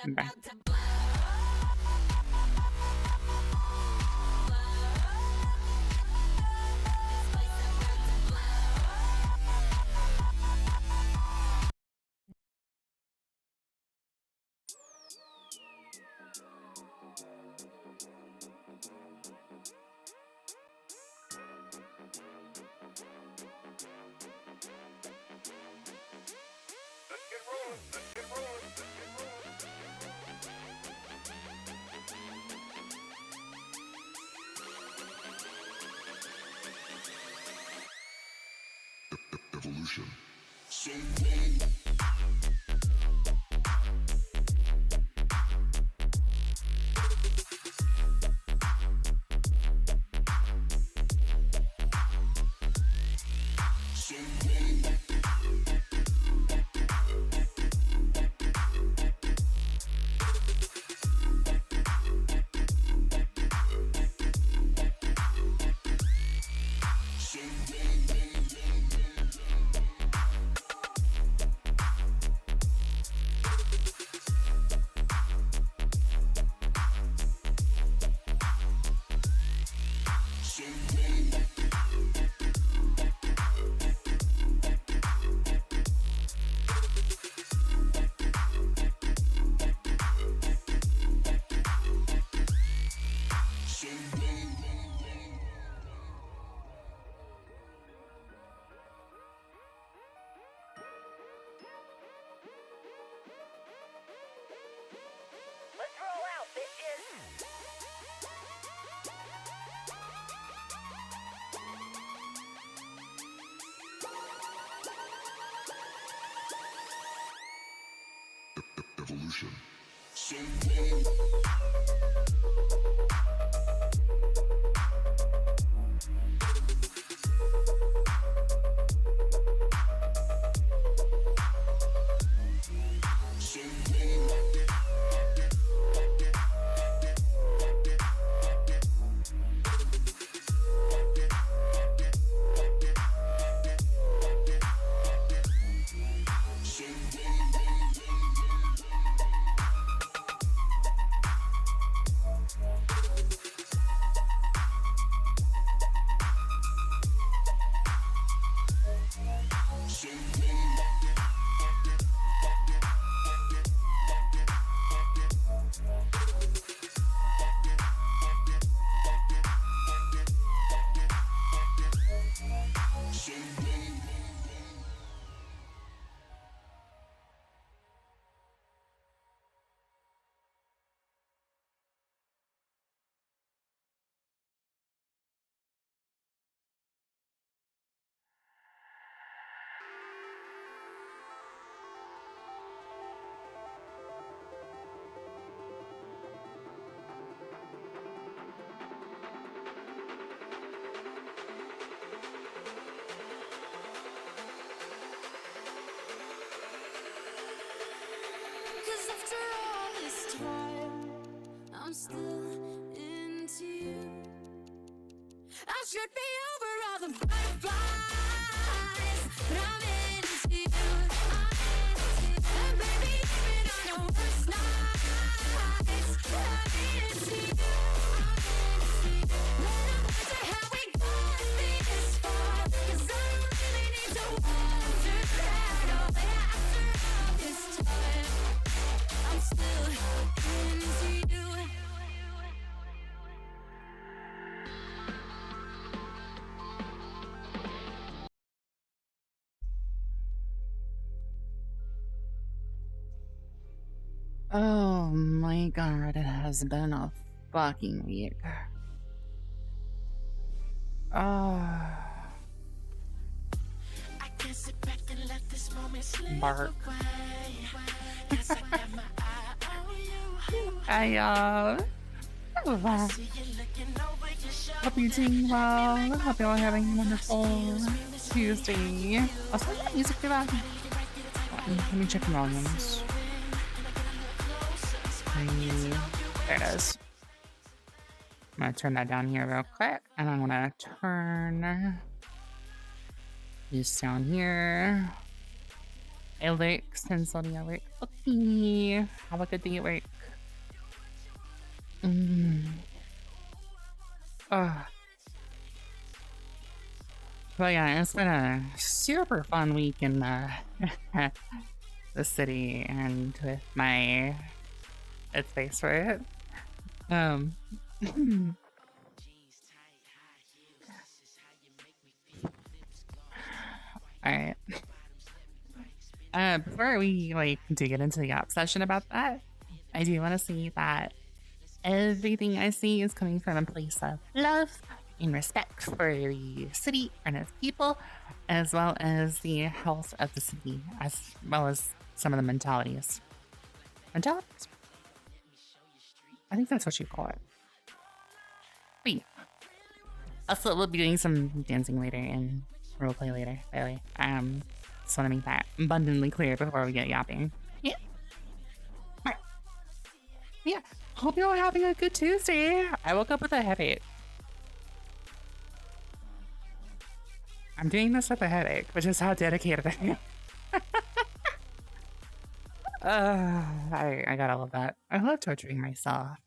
Okay. Evolution. Evolution. I'm still into you. I should be over all the butterflies, but I'm into you. And baby, even on the worst nights, I'm into you. When I wonder how we got this far, 'cause I don't really need to wonder at all. After all this time, I'm still into you. Oh my god, it has been a fucking week. Bark. I hope you're doing well. Hope you're all having a wonderful Tuesday. Also, that music too bad. Let me check the volumes. There it is. I'm gonna turn that down here real quick, and I'm gonna turn this down here. Alert, Sensori alert. Okay. Have a good day at work. Ugh. But yeah, it's been a super fun week in the city and with my headspace for it. Um, Alright. Before we like to get into the obsession about that, I do want to say that everything I see is coming from a place of love and respect for the city and its people, as well as the health of the city, as well as some of the mentalities. Mentalities? I think that's what you call it. But yeah. Also, we'll be doing some dancing later and roleplay later, by the way. Just want to make that abundantly clear before we get yapping. Yeah. Alright. Yeah. Hope you're all having a good Tuesday. I woke up with a headache. I'm doing this with a headache, which is how dedicated I am. I gotta love that. I love torturing myself.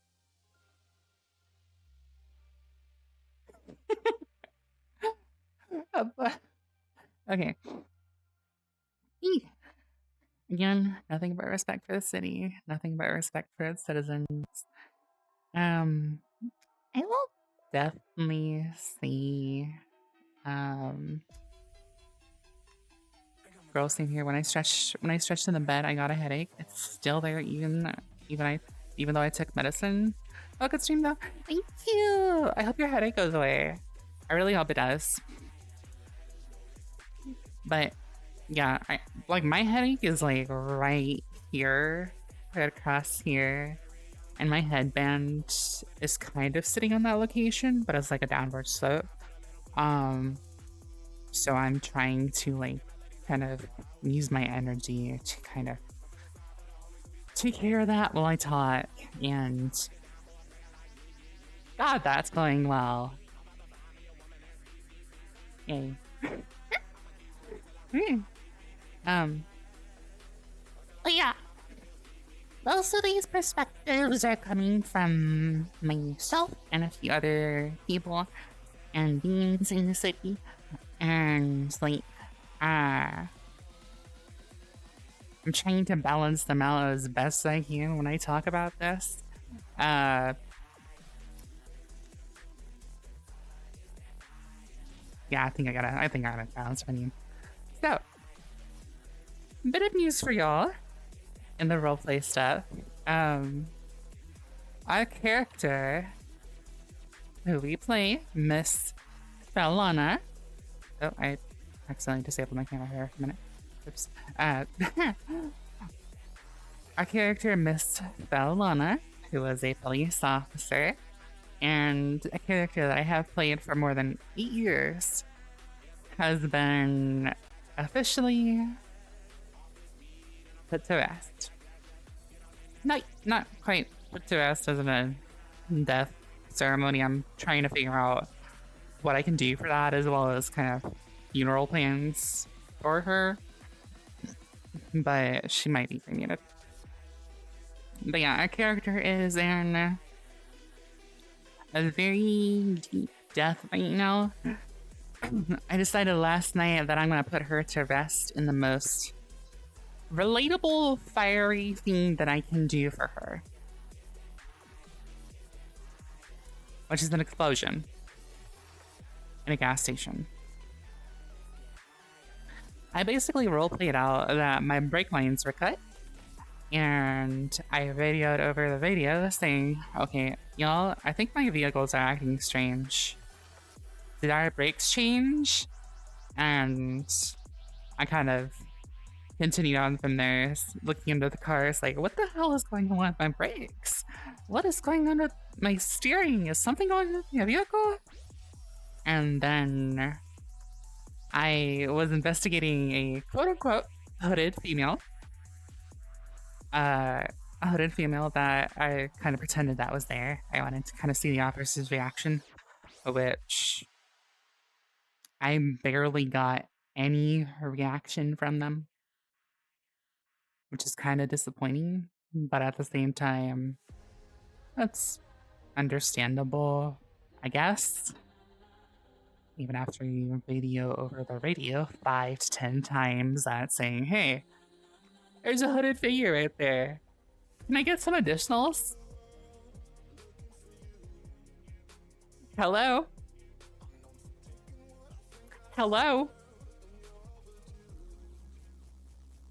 Okay. Again, nothing but respect for the city, nothing but respect for its citizens. I will definitely see girls in here when I stretched in the bed, I got a headache. It's still there even though I took medicine. Oh, good stream though. Thank you. I hope your headache goes away. I really hope it does. But yeah, like my headache is like right here, right across here, and my headband is kind of sitting on that location, but it's like a downward slope. So I'm trying to like kind of use my energy to kind of take care of that while I talk, and God, that's going well. Yay. But yeah, most of these perspectives are coming from myself and a few other people and beings in the city, and like, I'm trying to balance them out as best I can when I talk about this. Yeah, I think I gotta balance my name. So, bit of news for y'all in the roleplay stuff. Our character who we play, Miss Bellana. Oh, I accidentally disabled my camera here for a minute. Oops. Our character, Miss Bellana, who was a police officer, and a character that I have played for more than 8 years, has been officially put to rest. Not quite put to rest as in a death ceremony. I'm trying to figure out what I can do for that, as well as kind of funeral plans for her. But she might be cremated. But yeah, our character is in a very deep death right now. I decided last night that I'm gonna put her to rest in the most relatable, fiery thing that I can do for her, which is an explosion in a gas station. I basically roleplayed out that my brake lines were cut, and I radioed over the radio saying, okay, y'all, I think my vehicles are acting strange. Did our brakes change? And I kind of continued on from there, looking into the cars, like, what the hell is going on with my brakes? What is going on with my steering? Is something going on with my vehicle? And then I was investigating a quote-unquote hooded female. A hooded female that I kind of pretended that was there. I wanted to kind of see the officer's reaction, which I barely got any reaction from them. which is kind of disappointing. But at the same time, that's understandable, I guess. Even after you video over the radio 5 to 10 times that saying, hey, there's a hooded figure right there. Can I get some additionals? Hello? Hello?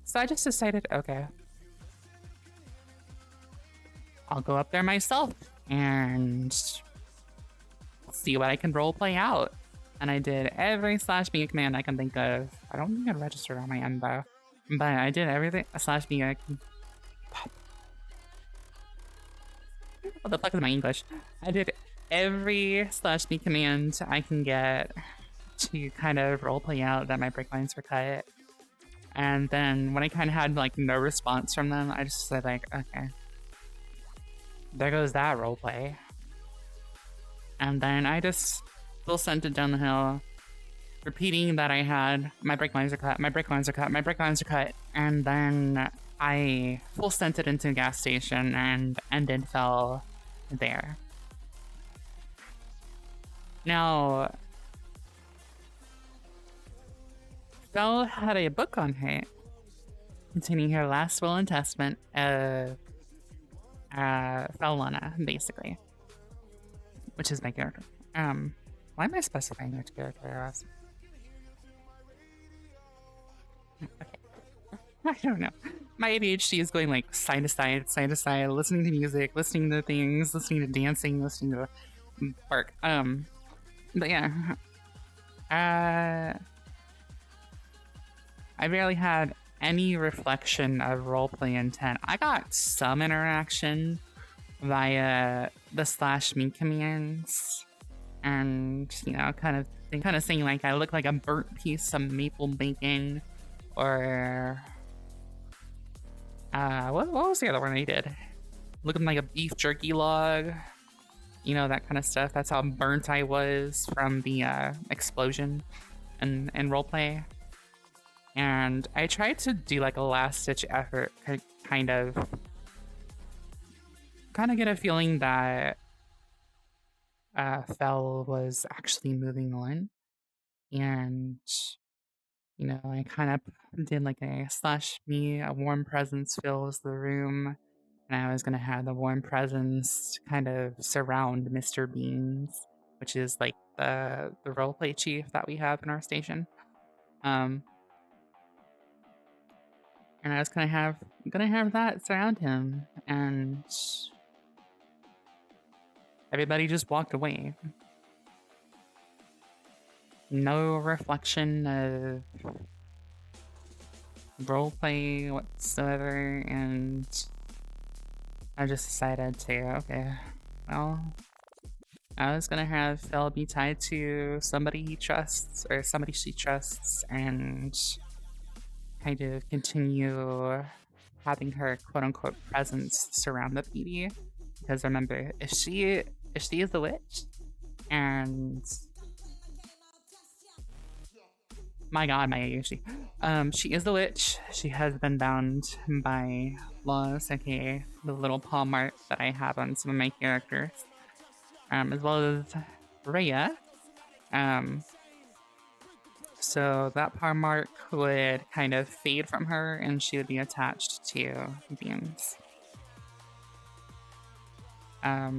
So I just decided, okay, I'll go up there myself and see what I can roleplay out. And I did every /me command I can think of. I don't think I registered on my end though, but I did everything /me I can. What the fuck is my English? I did every /me command I can get to kind of roleplay out that my break lines were cut. And then when I kind of had like no response from them, I just said like, okay, there goes that roleplay. And then I just still sent it down the hill, repeating that I had my brake lines are cut, my brake lines are cut, my brake lines are cut. And then I full sent it into a gas station and ended fell there. Now, Fell had a book on her containing her last will and testament of Fellana, basically, which is my character. Why am I specifying which character I was? Okay. I don't know. My ADHD is going like side to side, listening to music, listening to things, listening to dancing, listening to bark. But yeah. I barely had any reflection of roleplay intent. I got some interaction via the /me commands, and you know, kind of saying like I look like a burnt piece of maple bacon, or what was the other one I did? Looking like a beef jerky log, you know, that kind of stuff. That's how burnt I was from the explosion and roleplay. And I tried to do like a last-ditch effort, kind of get a feeling that Fell was actually moving on. And, you know, I kind of did like a /me, a warm presence fills the room. And I was going to have the warm presence kind of surround Mr. Beans, which is like the roleplay chief that we have in our station. And I was gonna have that surround him, and everybody just walked away. No reflection of roleplay whatsoever, and I just decided to, okay, well, I was gonna have Phil be tied to somebody he trusts, or somebody she trusts, and kind of continue having her quote-unquote presence surround the PD. Because remember, if she is the witch, and my god, my ADHD, she is the witch, she has been bound by laws, aka the little paw mark that I have on some of my characters, as well as Rhea. So that paw mark would kind of fade from her, and she would be attached to Beans. I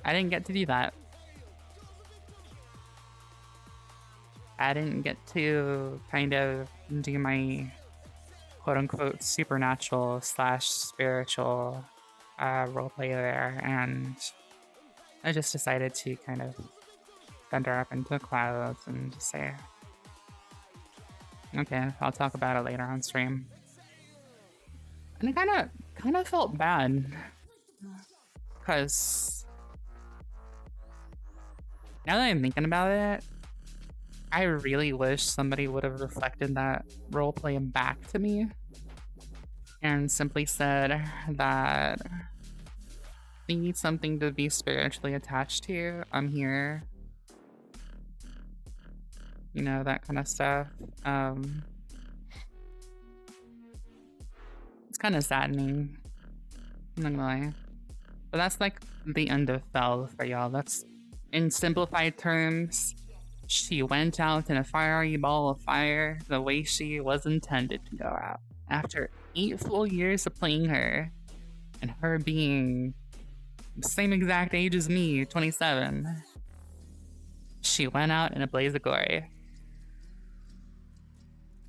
didn't get to do that. I didn't get to kind of do my quote-unquote supernatural / spiritual roleplay there, and I just decided to kind of send her up into the clouds and just say, okay, I'll talk about it later on stream. And I kind of felt bad, because now that I'm thinking about it, I really wish somebody would have reflected that roleplay back to me and simply said that they need something to be spiritually attached to. I'm here. You know, that kind of stuff. kind of saddening. I'm not gonna lie. But that's like the end of Fell for y'all. That's, in simplified terms, she went out in a fiery ball of fire the way she was intended to go out. After 8 full years of playing her, and her being the same exact age as me, 27, she went out in a blaze of glory.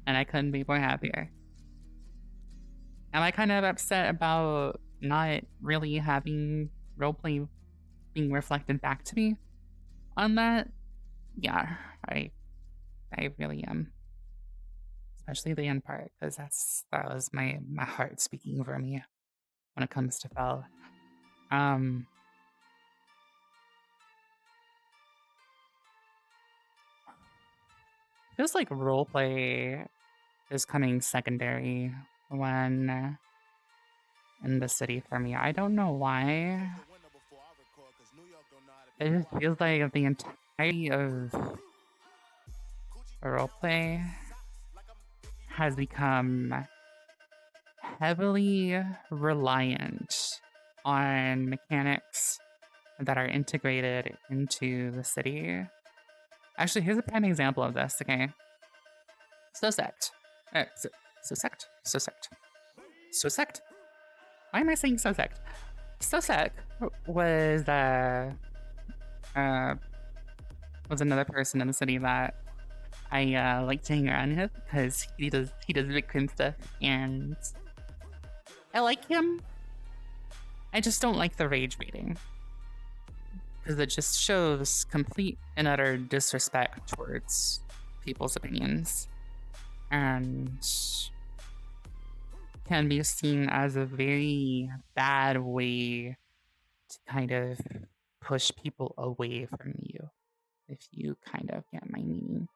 And I couldn't be more happier. Am I kind of upset about not really having roleplay being reflected back to me on that? Yeah, I really am. Especially the end part, because that was my heart speaking for me when it comes to Fell. Feels like roleplay is coming secondary when in the city for me. I don't know why. It just feels like the entirety of roleplay has become heavily reliant on mechanics that are integrated into the city. Actually, here's a prime example of this, okay? Sosect. Sosect. Why am I saying Sosect? Sosect was another person in the city that I like to hang around with because he does Bitcoin stuff, and I like him. I just don't like the rage baiting because it just shows complete and utter disrespect towards people's opinions, and can be seen as a very bad way to kind of push people away from you, if you kind of get my meaning.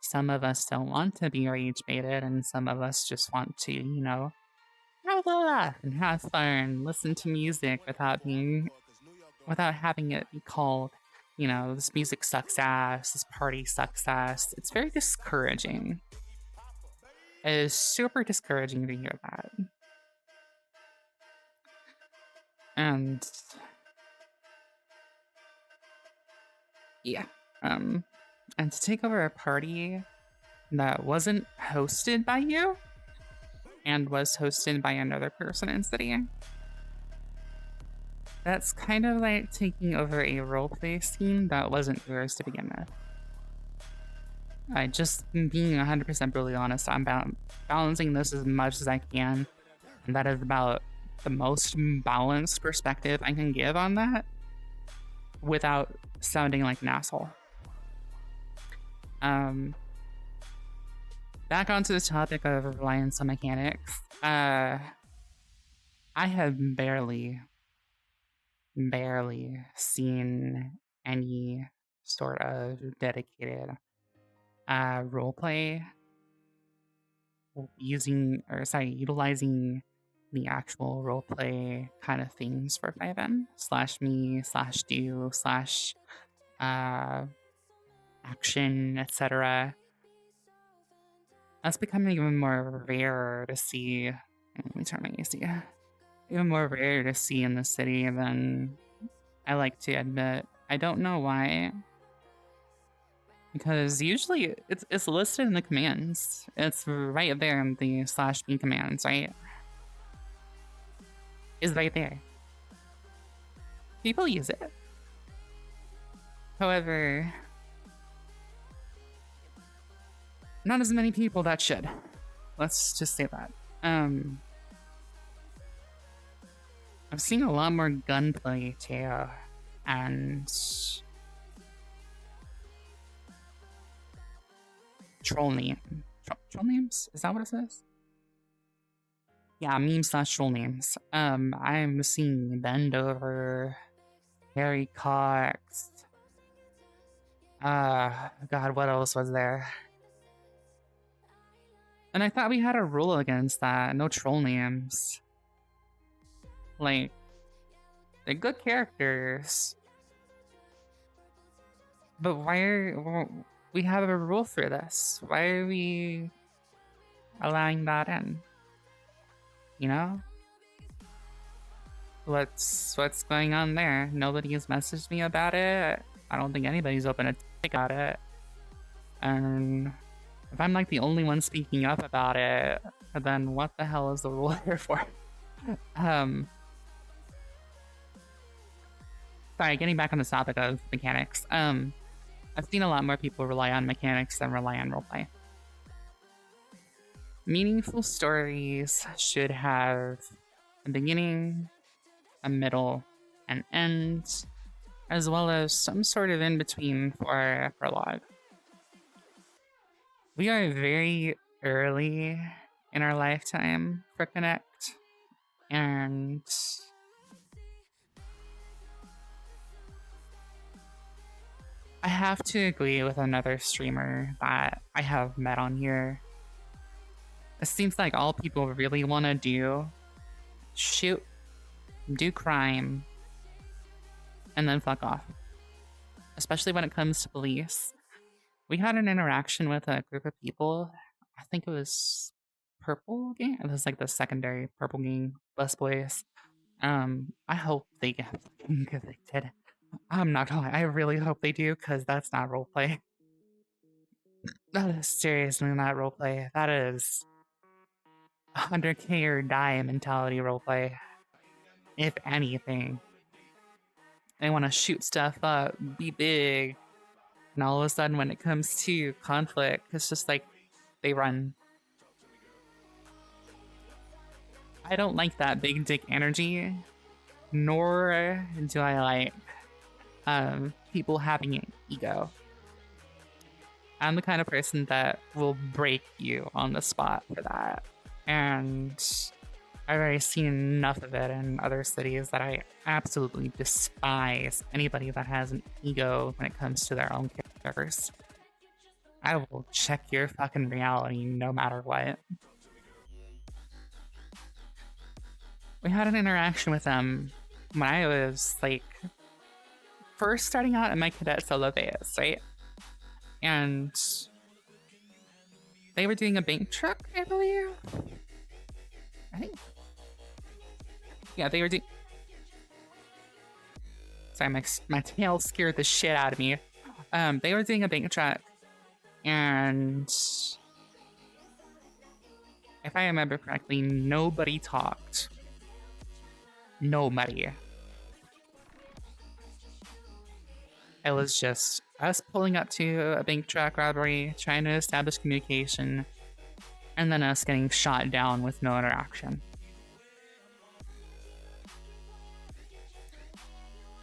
Some of us don't want to be rage baited, and some of us just want to, you know, have a laugh and have fun, listen to music without having it be called, you know, this music sucks ass, this party sucks ass. It's very discouraging. It is super discouraging to hear that. And yeah, and to take over a party that wasn't hosted by you and was hosted by another person in city, that's kind of like taking over a roleplay scene that wasn't yours to begin with. Just being 100% brutally honest, I'm balancing this as much as I can, and that is about the most balanced perspective I can give on that without sounding like an asshole. Back onto the topic of reliance on mechanics. I have barely seen any sort of dedicated roleplay utilizing the actual roleplay kind of things for 5M /me/do/ action, etc. That's becoming even more rare to see. Let me turn my AC. Even more rare to see in the city than I like to admit. I don't know why. Because usually it's listed in the commands. It's right there in the /me commands, right? It's right there. People use it. However, not as many people that should. Let's just say that. I've seen a lot more gunplay too, and troll names? Is that what it says? Yeah, meme/troll names. I'm seeing Bendover, Harry Cox. God, what else was there? And I thought we had a rule against that. No troll names. Like, they're good characters. But we have a rule for this? Why are we allowing that in? You know? What's going on there? Nobody has messaged me about it. I don't think anybody's open to think about it. And if I'm like the only one speaking up about it, then what the hell is the rule here for? um, Sorry, getting back on the topic of mechanics. I've seen a lot more people rely on mechanics than rely on roleplay. Meaningful stories should have a beginning, a middle, an end, as well as some sort of in between for a prologue. We are very early in our lifetime for Connect, and I have to agree with another streamer that I have met on here. It seems like all people really want to do: shoot, do crime, and then fuck off. Especially when it comes to police. We had an interaction with a group of people. I think it was Purple Gang. It was like the secondary Purple Gang busboys. I hope they get convicted. I'm not gonna lie, I really hope they do, because that's not roleplay. That is seriously not roleplay. That is 100k or die mentality roleplay. If anything. They want to shoot stuff up, be big, and all of a sudden when it comes to conflict, it's just like they run. I don't like that big dick energy, nor do I like people having an ego. I'm the kind of person that will break you on the spot for that. And I've already seen enough of it in other cities that I absolutely despise anybody that has an ego when it comes to their own characters. I will check your fucking reality no matter what. We had an interaction with them when I was like first starting out in my cadet solo phase, right? And they were doing a bank truck, I believe. I think. Yeah, they were doing. Sorry, my tail scared the shit out of me. They were doing a bank truck, and if I remember correctly, nobody talked. Nobody. It was just us pulling up to a bank truck robbery, trying to establish communication, and then us getting shot down with no interaction.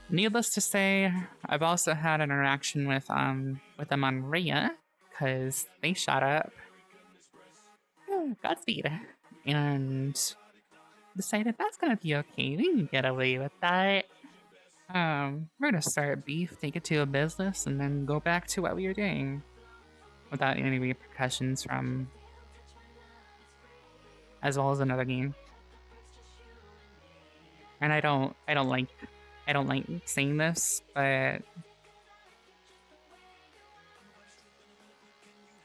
Needless to say, I've also had an interaction with them on Rhea, because they shot up. Godspeed. And decided that's gonna be okay. We can get away with that. We're gonna start beef, take it to a business, and then go back to what we were doing without any repercussions from, as well as another game. And I don't like saying this, but I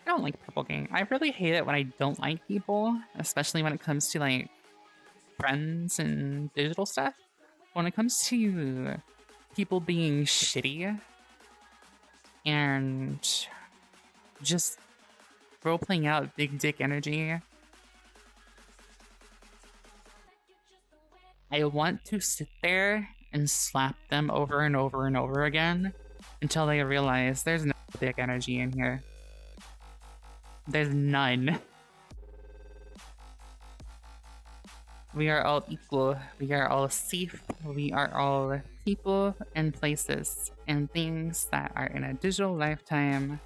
don't like Purple Gang. I really hate it when I don't like people, especially when it comes to like friends and digital stuff. When it comes to people being shitty and just role-playing out big dick energy, I want to sit there and slap them over and over and over again until they realize there's no dick energy in here. There's none. We are all equal. We are all safe. We are all people and places and things that are in a digital lifetime.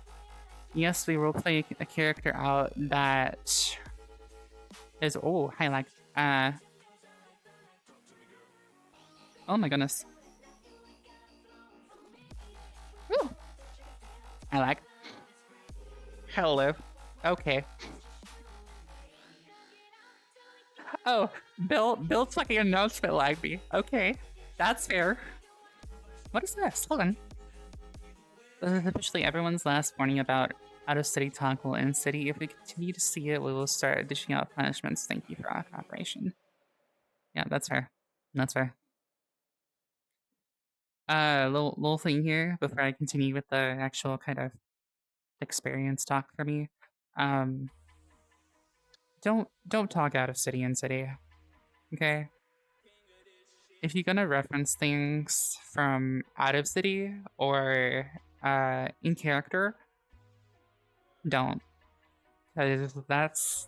Yes, we will play a character out that is oh my goodness. Ooh. I like. Hello. Okay. Oh, Bill's fucking announcement lagged me. Okay, that's fair. What is this? Hold on. This is officially everyone's last warning about out-of-city talk will in city. If we continue to see it, we will start dishing out punishments. Thank you for our cooperation. Yeah, that's fair. That's fair. Little thing here before I continue with the actual kind of experience talk for me. Um, don't talk out of city and city. Okay. If you're gonna reference things from out of city or in character, don't. Because that's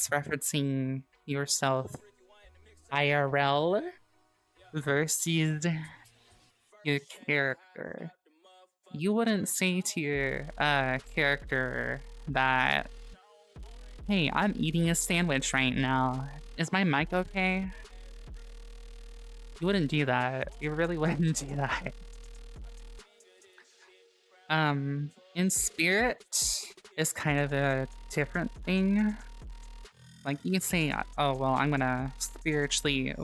referencing yourself IRL versus your character. You wouldn't say to your character that, hey, I'm eating a sandwich right now. Is my mic okay? You wouldn't do that. You really wouldn't do that. In spirit is kind of a different thing. Like you can say, oh well, I'm gonna spiritually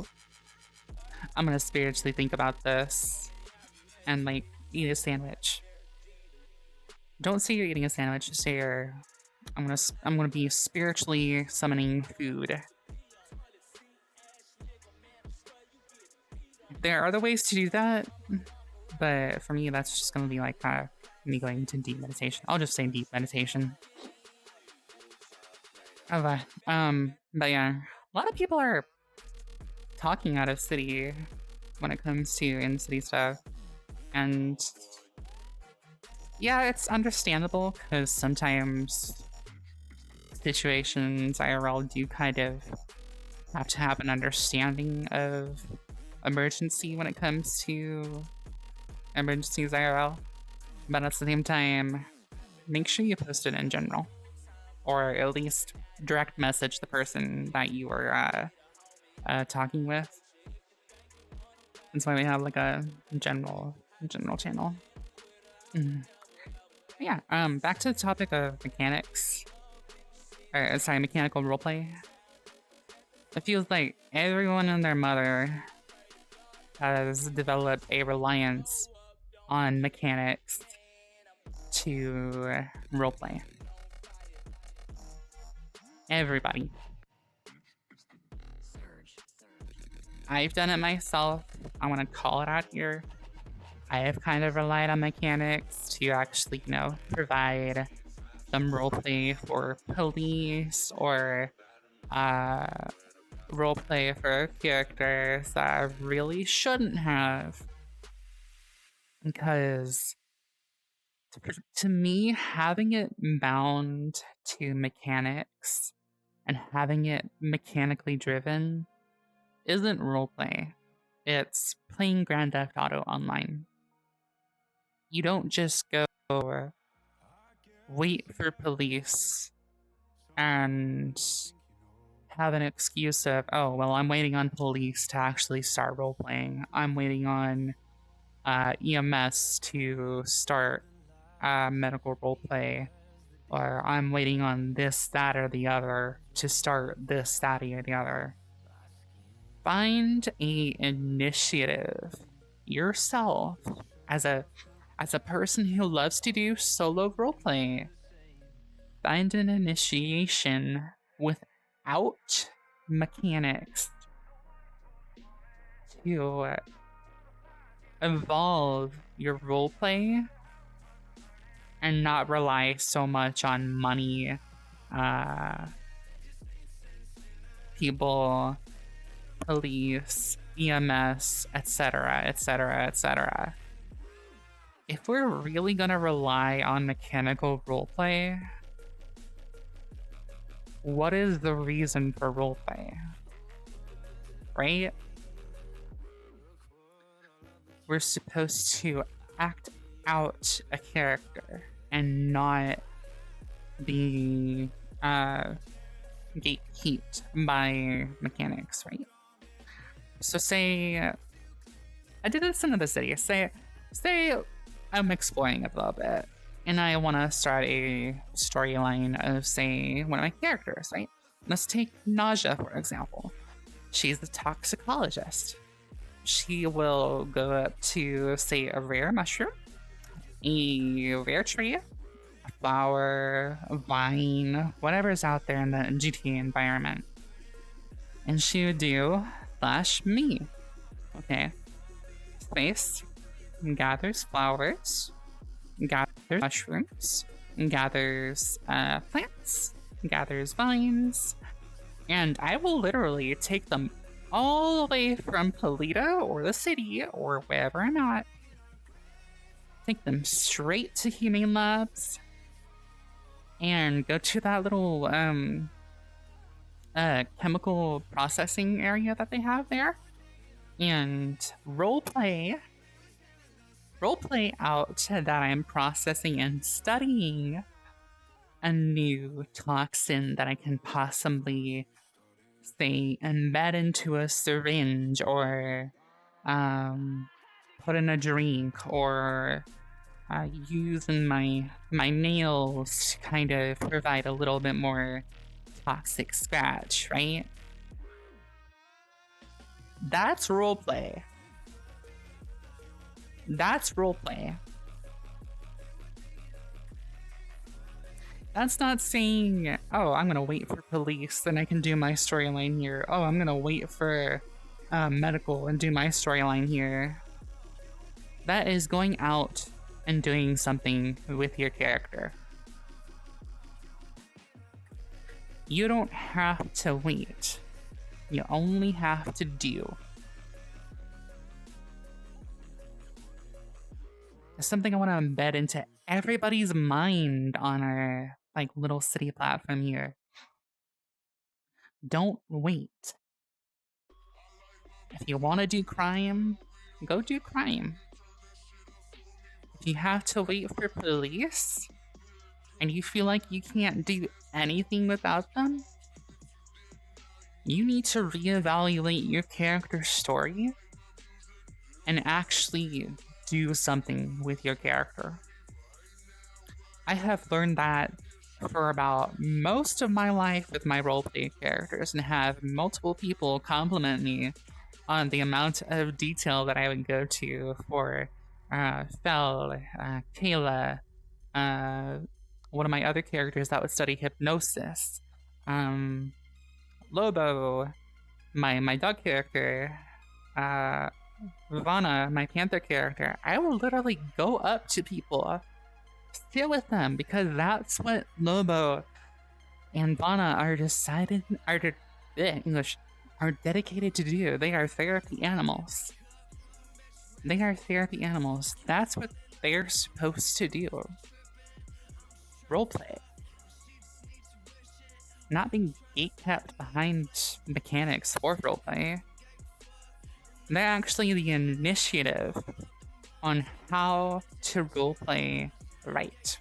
think about this and like eat a sandwich. Don't say you're eating a sandwich. Just say I'm gonna be spiritually summoning food. There are other ways to do that, but for me, that's just gonna be like me going into deep meditation. I'll just say deep meditation. But yeah, a lot of people are talking out of city when it comes to in-city stuff, and yeah, it's understandable because sometimes situations IRL do kind of have to have an understanding of emergency when it comes to emergencies IRL, but at the same time, make sure you post it in general, or at least direct message the person that you were talking with. That's why we have like a general channel. Yeah, back to the topic of mechanics. Or, sorry, mechanical roleplay. It feels like everyone and their mother has developed a reliance on mechanics to roleplay. Everybody. I've done it myself. I want to call it out here. I have kind of relied on mechanics to actually, provide some roleplay for police or roleplay for characters that I really shouldn't have. Because to me, having it bound to mechanics and having it mechanically driven isn't roleplay. It's playing Grand Theft Auto Online. You don't just go wait for police and have an excuse of, oh, well, I'm waiting on police to actually start roleplaying. I'm waiting on EMS to start medical roleplay. Or I'm waiting on this, that, or the other to start this, that, or the other. Find a initiative yourself as a person who loves to do solo roleplay. Find an initiation without mechanics to evolve your roleplay and not rely so much on money, people, police, EMS, etc., etc., etc. If we're really gonna rely on mechanical roleplay, what is the reason for roleplay? Right? We're supposed to act out a character and not be gatekept by mechanics, right? So say I did this in another city. Say I'm exploring a little bit and I want to start a storyline of, say, one of my characters, right? Let's take Nausea, for example. She's a toxicologist. She will go up to, say, a rare mushroom, a rare tree, a flower, a vine, whatever's out there in the GTA environment. And she would do /me. Okay. place, gathers flowers, gathers mushrooms, gathers plants, gathers vines, and I will literally take them all the way from Polito or the city or wherever I'm at, take them straight to Humane Labs, and go to that little chemical processing area that they have there, and roleplay out that I'm processing and studying a new toxin that I can possibly, say, embed into a syringe or put in a drink or use in my nails to kind of provide a little bit more toxic scratch, right? That's roleplay. That's roleplay. That's not saying, oh, I'm gonna wait for police, then I can do my storyline here. Oh, I'm gonna wait for medical and do my storyline here. That is going out and doing something with your character. You don't have to wait. You only have to do. It's something I want to embed into everybody's mind on our little city platform here. Don't wait. If you want to do crime, go do crime. If you have to wait for police and you feel like you can't do anything without them, you need to reevaluate your character's story and actually do something with your character. I have learned that for about most of my life with my roleplay characters, and have multiple people compliment me on the amount of detail that I would go to for Fel, Kayla, one of my other characters that would study hypnosis, Lobo, my dog character, Vanna, my panther character. I will literally go up to people, sit with them, because that's what Lobo and Vanna are dedicated to do. They are therapy animals. They are therapy animals. That's what they're supposed to do. Roleplay. Not being gatekept behind mechanics for roleplay. They're actually the initiative on how to roleplay right.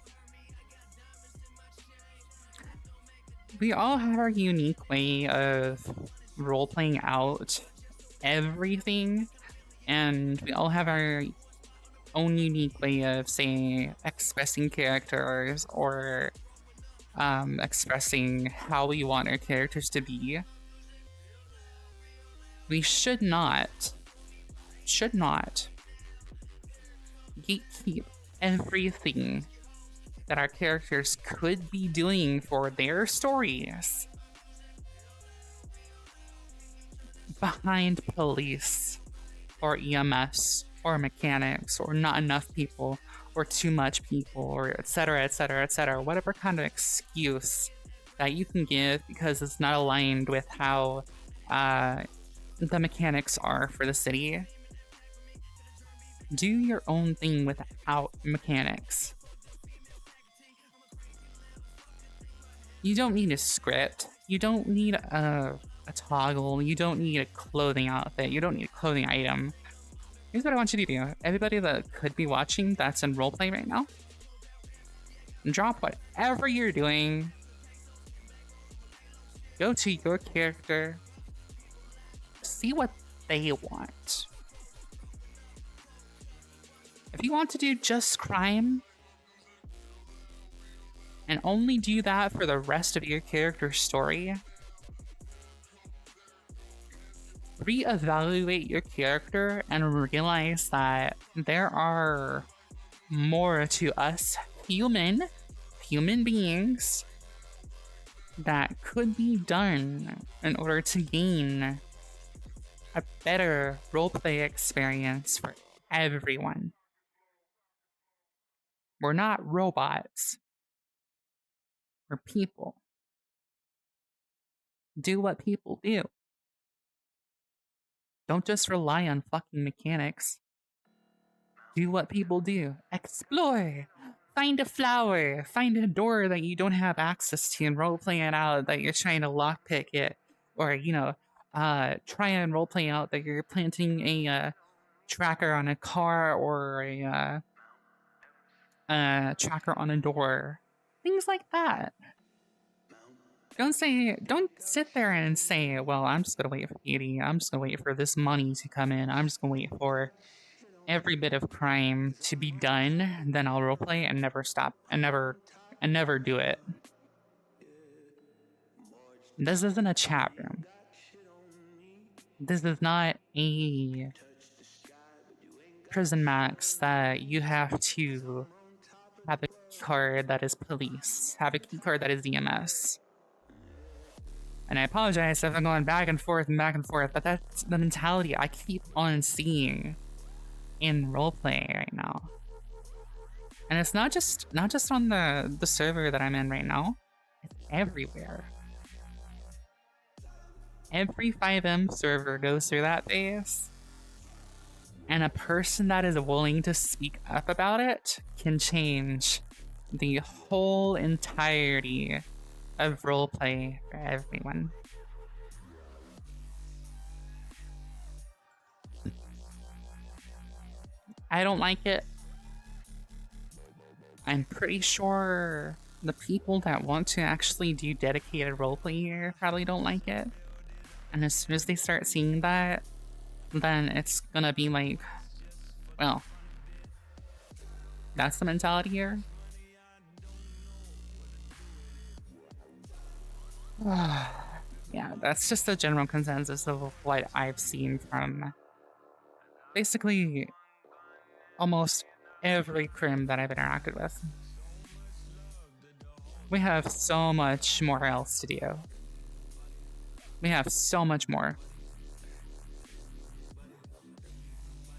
We all have our unique way of role-playing out everything, and we all have our own unique way of, say, expressing characters or expressing how we want our characters to be. We should not gatekeep everything that our characters could be doing for their stories behind police or EMS or mechanics or not enough people or too much people or etc, etc, etc, whatever kind of excuse that you can give because it's not aligned with how the mechanics are for the city. Do your own thing without mechanics. You don't need a script. You don't need a toggle. You don't need a clothing outfit. You don't need a clothing item. Here's what I want you to do. Everybody that could be watching that's in roleplay right now, drop whatever you're doing. Go to your character. See what they want. If you want to do just crime, and only do that for the rest of your character's story, reevaluate your character and realize that there are more to us human beings that could be done in order to gain a better roleplay experience for everyone. We're not robots. We're people. Do what people do. Don't just rely on fucking mechanics. Do what people do. Explore. Find a flower. Find a door that you don't have access to and roleplay it out that you're trying to lockpick it. Or, try and roleplay out that you're planting a tracker on a car or a tracker on a door. Things like that. Don't sit there and say, well, I'm just gonna wait for 80. I'm just gonna wait for this money to come in. I'm just gonna wait for every bit of crime to be done. Then I'll roleplay and never stop and never do it. This isn't a chat room. This is not a prison max that you have to have a key card that is police, have a key card that is EMS. And I apologize if I'm going back and forth, but that's the mentality I keep on seeing in roleplay right now. And it's not just on the server that I'm in right now. It's everywhere. Every 5M server goes through that phase. And a person that is willing to speak up about it can change the whole entirety of roleplay for everyone. I don't like it. I'm pretty sure the people that want to actually do dedicated roleplay here probably don't like it. And as soon as they start seeing that, then it's gonna be like, well, that's the mentality here. Yeah, that's just the general consensus of what I've seen from basically almost every crim that I've interacted with. We have so much more else to do. We have so much more.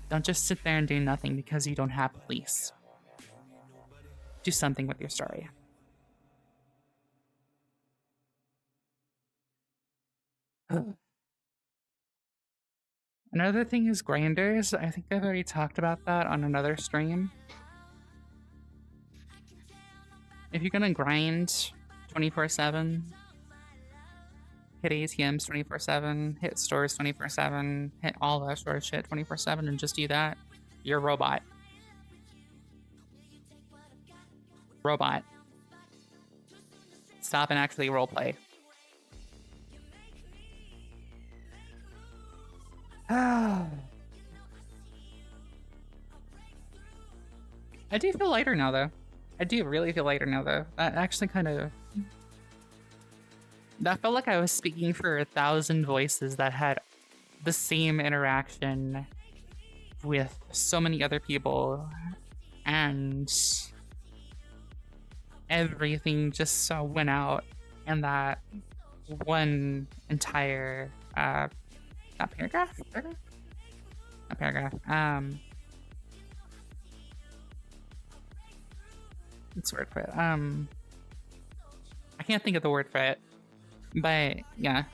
Don't just sit there and do nothing because you don't have police. Do something with your story. Another thing is grinders. I think I've already talked about that on another stream. If you're gonna grind 24/7, hit ATMs 24/7, hit stores 24/7, hit all that sort of shit 24/7, and just do that, you're a robot. Robot. Stop and actually roleplay. I do feel lighter now, though. I do really feel lighter now, though. That actually kind of... That felt like I was speaking for 1,000 voices that had the same interaction with so many other people. And everything just so went out in that one entire... not paragraph? Not paragraph. What's the word for it? I can't think of the word for it. But, yeah.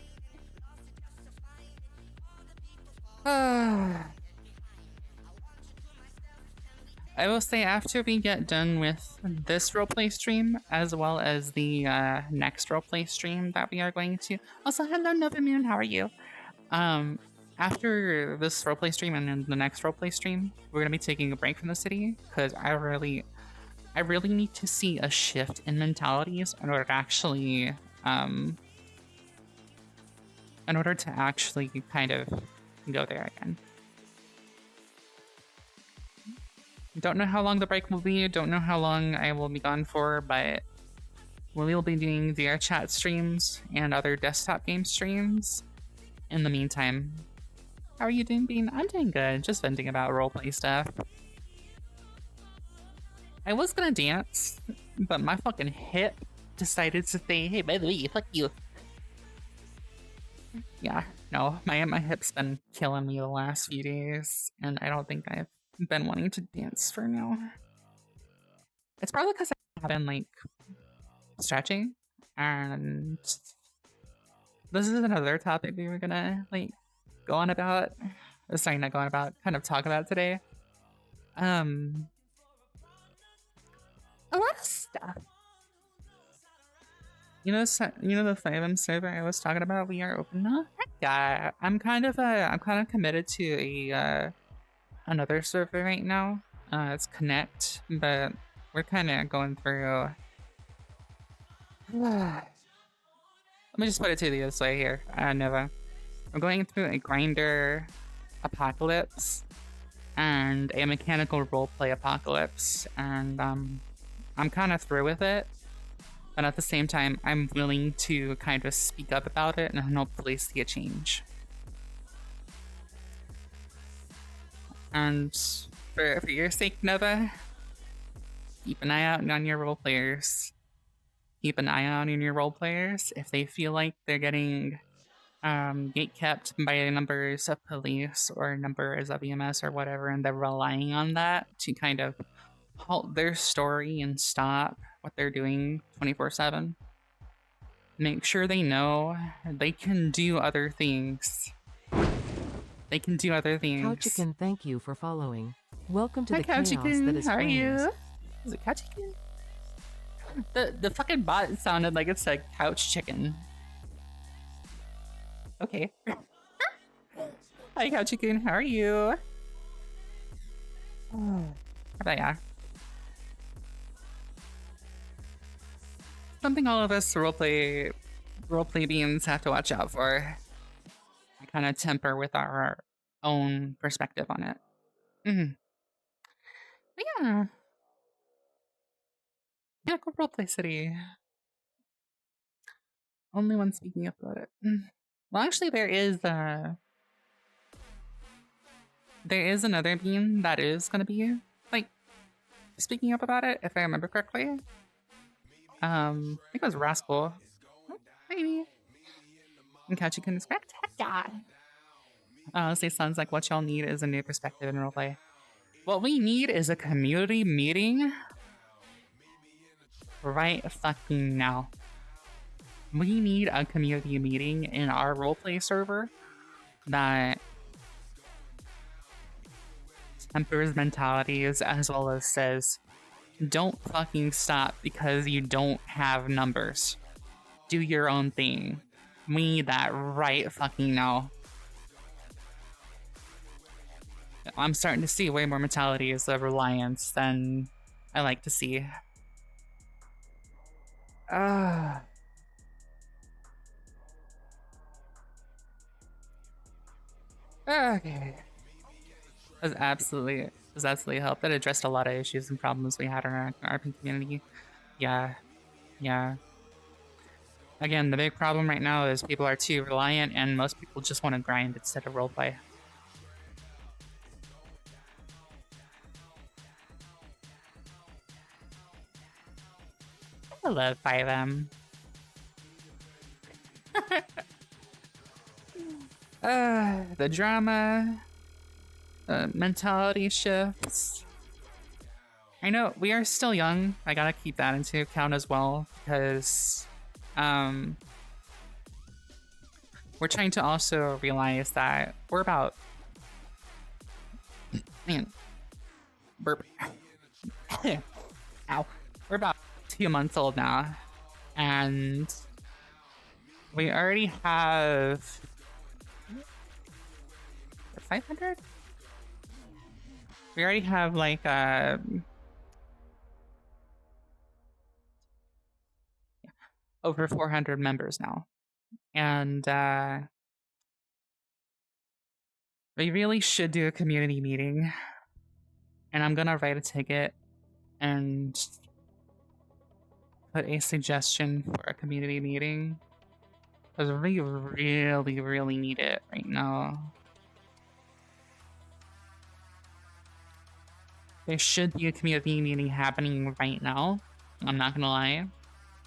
I will say after we get done with this roleplay stream, as well as the next roleplay stream that we are going to... Also, hello, Nova Moon, how are you? After this roleplay stream and then the next roleplay stream, we're going to be taking a break from the city, because I really need to see a shift in mentalities in order to actually... kind of go there again. Don't know how long the break will be, don't know how long I will be gone for, but we will be doing VR chat streams and other desktop game streams in the meantime. How are you doing, Bean? I'm doing good, just venting about roleplay stuff. I was gonna dance, but my fucking hip decided to say, hey, by the way, fuck you. Yeah, no, my hip's been killing me the last few days, and I don't think I've been wanting to dance for now. It's probably because I've been like stretching, and this is another topic we were gonna like go on about. Sorry, not going about, kind of talk about today. A lot of stuff. You know, the 5M server I was talking about. We are open now. Yeah, I'm kind of committed to a another server right now. It's Connect, but we're kind of going through. Let me just put it to you this way here, Nova. We're going through a grinder apocalypse and a mechanical roleplay apocalypse, and I'm kind of through with it. But at the same time, I'm willing to kind of speak up about it and hopefully see a change. And for your sake, Nova, keep an eye out on your role players. Keep an eye out on your role players. If they feel like they're getting gatekept by numbers of police or numbers of EMS or whatever, and they're relying on that to kind of halt their story and stop what they're doing 24/7. Make sure they know they can do other things. They can do other things. Cow Chicken, thank you for following. Welcome to Hi, the chaos Chicken. that is How are Flames. you? Is it Couch Chicken? The fucking bot sounded like it said Couch Chicken. Okay. Hi, Couch Chicken. How are you? But yeah. Something all of us roleplay beings have to watch out for. I kind of temper with our own perspective on it. But yeah. Yeah, go roleplay city. Only one speaking up about it. Well, actually, there is another being that is gonna be like speaking up about it, if I remember correctly. I think it was Rascal. Oh, maybe. And Couch Chicken is correct. Heck yeah. Honestly, sounds like what y'all need is a new perspective in roleplay. What we need is a community meeting right fucking now. We need a community meeting in our roleplay server that tempers mentalities as well as says, don't fucking stop because you don't have numbers. Do your own thing. We need that right fucking now. I'm starting to see way more mentalities of reliance than I like to see. Okay. It was absolutely helped. It addressed a lot of issues and problems we had in our RP community. Yeah. Again, the big problem right now is people are too reliant and most people just want to grind instead of roleplay. I love 5M. The drama, mentality shifts. I know we are still young. I gotta keep that into account as well because we're trying to also realize that we're about burp. Ow. We're about 2 months old now, and we already have 500. We already have like over 400 members now, and we really should do a community meeting. And I'm gonna write a ticket and put a suggestion for a community meeting because we really need it right now. There should be a community meeting happening right now. I'm not gonna lie.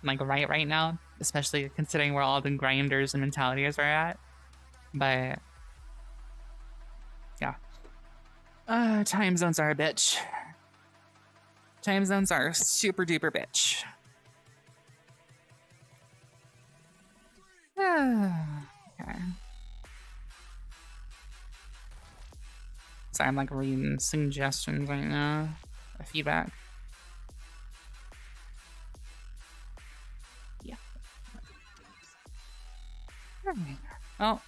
Like right now, especially considering where all the grinders and mentalities are at. But yeah. Time zones are a bitch. Time zones are a super duper bitch. Okay. So I'm like reading suggestions right now. Feedback. Yeah. Okay. Well.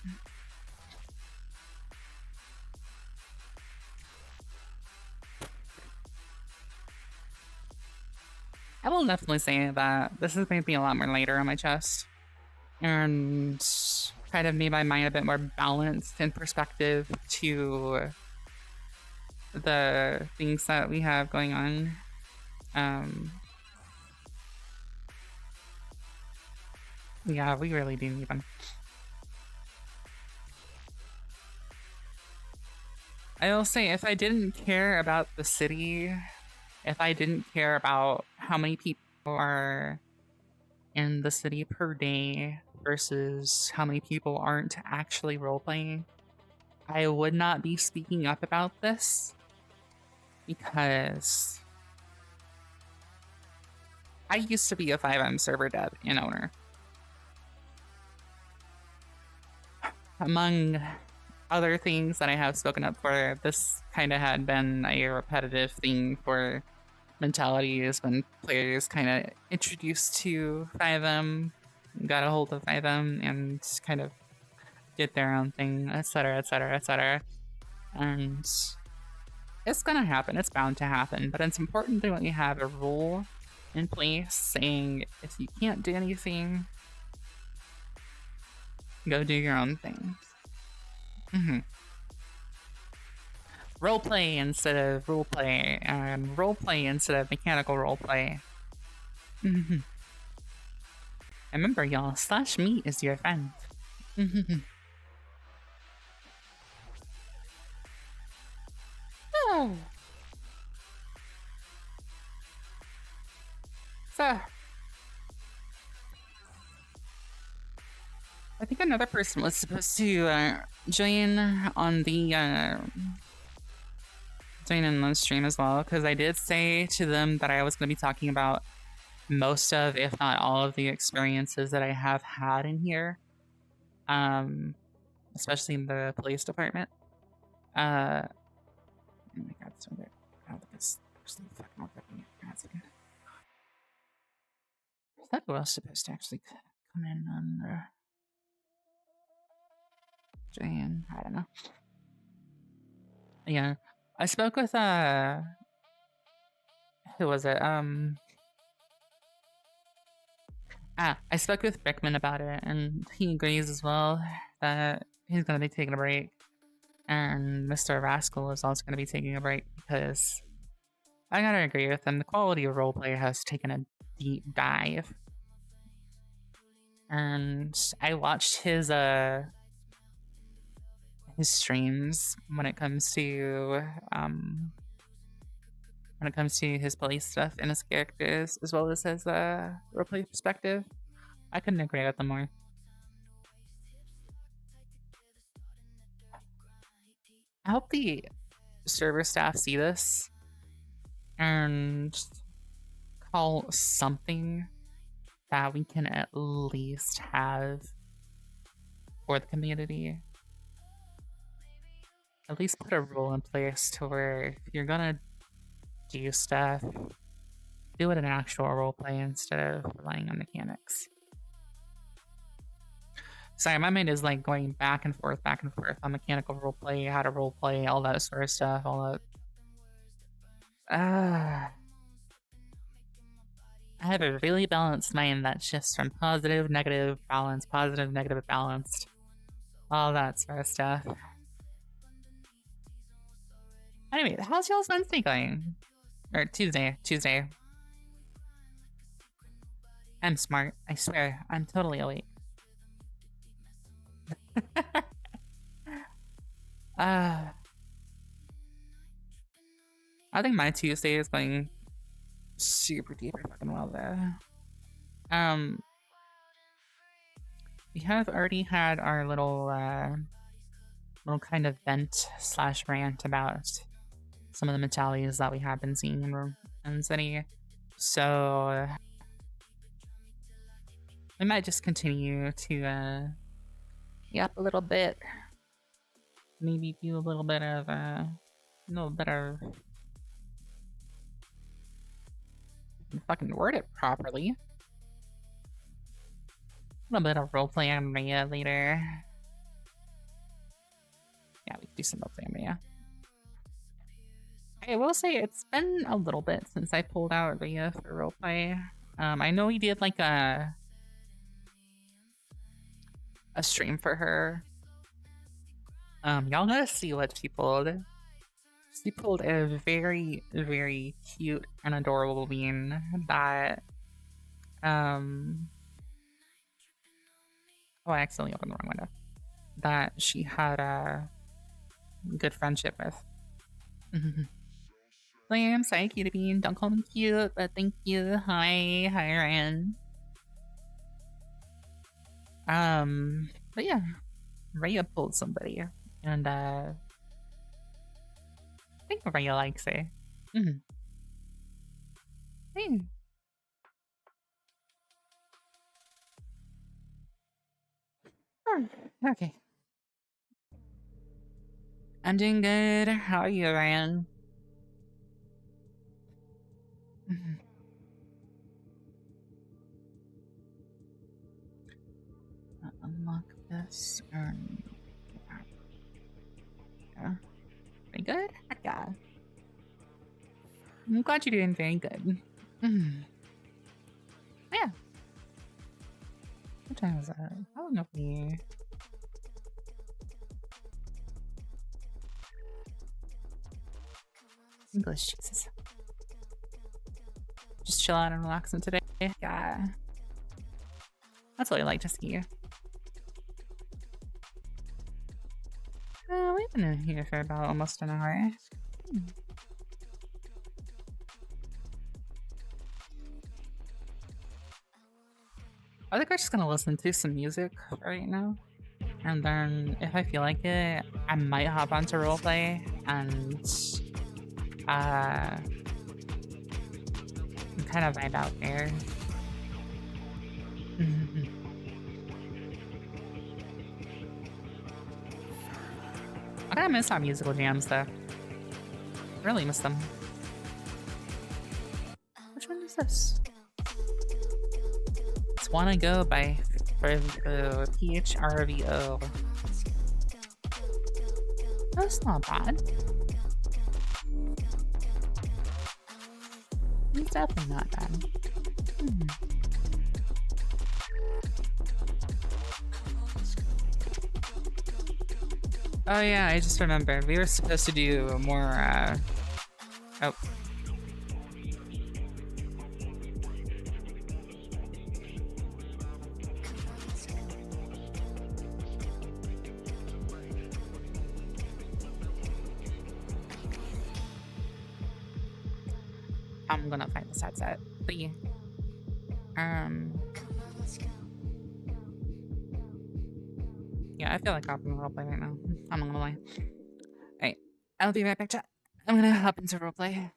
I will definitely say that this is going to be a lot more lighter on my chest. And kind of made my mind a bit more balanced in perspective to the things that we have going on. Yeah, we really do need them. I will say, if I didn't care about the city, if I didn't care about how many people are in the city per day versus how many people aren't actually roleplaying, I would not be speaking up about this because I used to be a 5M server dev and owner. Among other things that I have spoken up for, this kind of had been a repetitive thing for mentalities when players kind of introduced to 5M, got a hold of 5M, and kind of did their own thing, etc., etc., etc. And it's gonna happen, it's bound to happen, but it's important that we have a rule in place saying if you can't do anything, go do your own thing. Roleplay instead of roleplay, and roleplay instead of mechanical roleplay. And remember, y'all, /meat is your friend. Oh. So, I think another person was supposed to join on the join in the stream as well, because I did say to them that I was going to be talking about most of, if not all of, the experiences that I have had in here, especially in the police department. Oh my god, so good. I don't think it's actually fucking working. I thought who else supposed to actually come in on Jane? I don't know. Yeah, I spoke with who was it? I spoke with Brickman about it, and he agrees as well that he's gonna be taking a break, and Mr. Rascal is also gonna be taking a break because I gotta agree with him. The quality of roleplay has taken a deep dive, and I watched his streams when it comes to his police stuff and his characters, as well as his roleplay perspective. I couldn't agree with him more. I hope the server staff see this and call something that we can at least have for the community. At least put a rule in place to where if you're gonna do stuff, do it in actual roleplay instead of relying on mechanics. Sorry, my mind is like going back and forth on mechanical roleplay, how to roleplay, all that sort of stuff, all that. I have a really balanced mind that shifts from positive, negative, balanced, positive, negative, balanced. All that sort of stuff. Anyway, how's y'all's Wednesday going? Or Tuesday. I'm smart, I swear, I'm totally awake. I think my Tuesday is going super duper fucking well there. We have already had our little kind of vent / rant about some of the mentalities that we have been seeing in City. So we might just continue to yap a little bit. Maybe do a little bit of fucking word it properly. A little bit of roleplay on Rhea later. Yeah, we can do some roleplay on Rhea. I will say it's been a little bit since I pulled out Rhea for roleplay. I know he did like a stream for her. Y'all gotta see what she pulled. She pulled a very, very cute and adorable bean that oh, I accidentally opened the wrong window. That she had a good friendship with. I'm sorry, cutie bean. Don't call me cute, but thank you. Hi, Ryan. But yeah, Rhea pulled somebody, and I think Rhea likes it. Hey. Okay. I'm doing good. How are you, Ryan? Unlock this. Yeah. Very good? Yeah. I'm glad you're doing very good. Yeah. What time is that? I don't know if we... English, Jesus. Just chill out and relaxing today. Yeah. That's what I like to see. We've been in here for about almost an hour. I think we're just gonna listen to some music right now. And then if I feel like it, I might hop onto roleplay and kind of vibe out there. I kinda miss our musical jams though. Really miss them. Which one is this? It's Wanna Go by PHRVO. That's not bad. It's definitely not bad. Oh yeah, I just remembered. We were supposed to do more, oh. I'm gonna find this headset. But yeah. Yeah, I feel like hopping roleplay right now. I'm not gonna lie. Alright, I'll be right back, chat. I'm gonna hop into roleplay.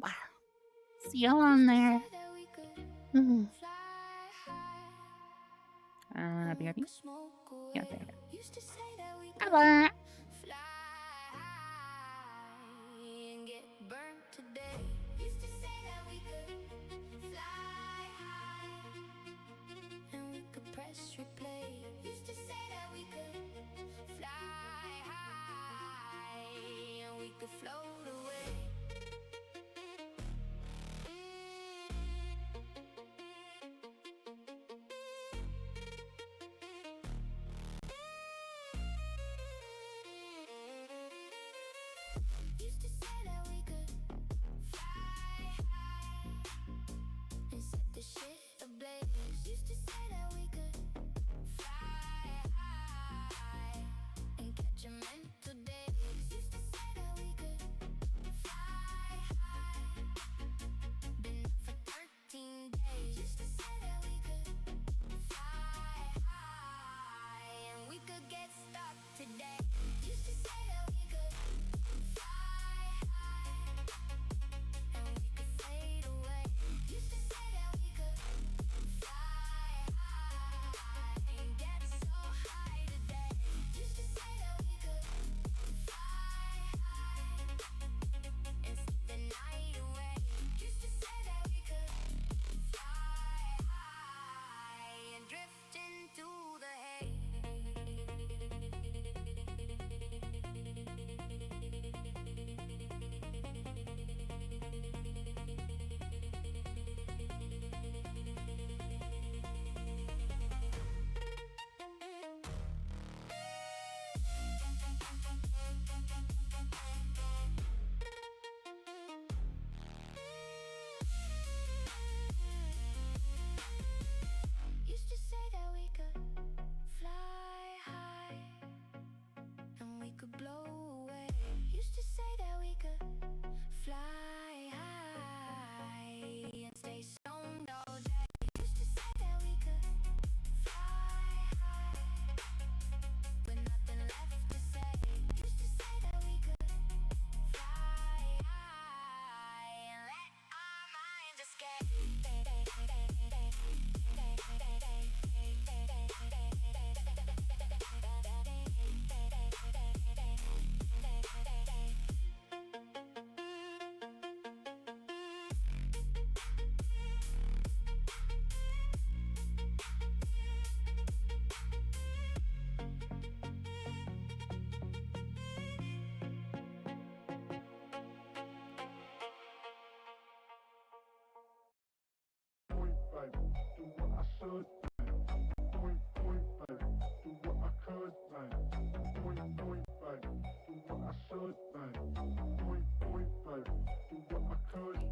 Wow. See you on there. Happy? Yeah, there. Hello. Press replay. Used to say that we could fly high and we could float away. Used to say that we could fly high and set the shit ablaze. Used to say that we could fly high and catch a mental daze. Used to say that we could fly high. Been up for 13 days. Used to say that we could fly high and we could get stuck today. Used to say that we could fly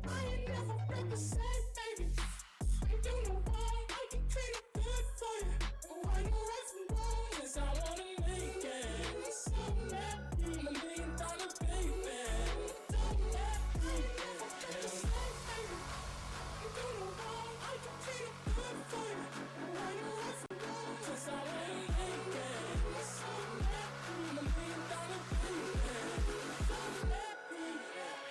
I ain't never been the same, baby. I do no wrong, I can treat it good for you. Oh, I know right from wrong, yes, I wanna make it. So happy, I'm $1 million baby. Don't let me never been the same, baby. I do no wrong, I can treat it good for you. Oh, I know right from wrong, yes, I wanna make it. So happy, I'm $1 million baby. Don't let me.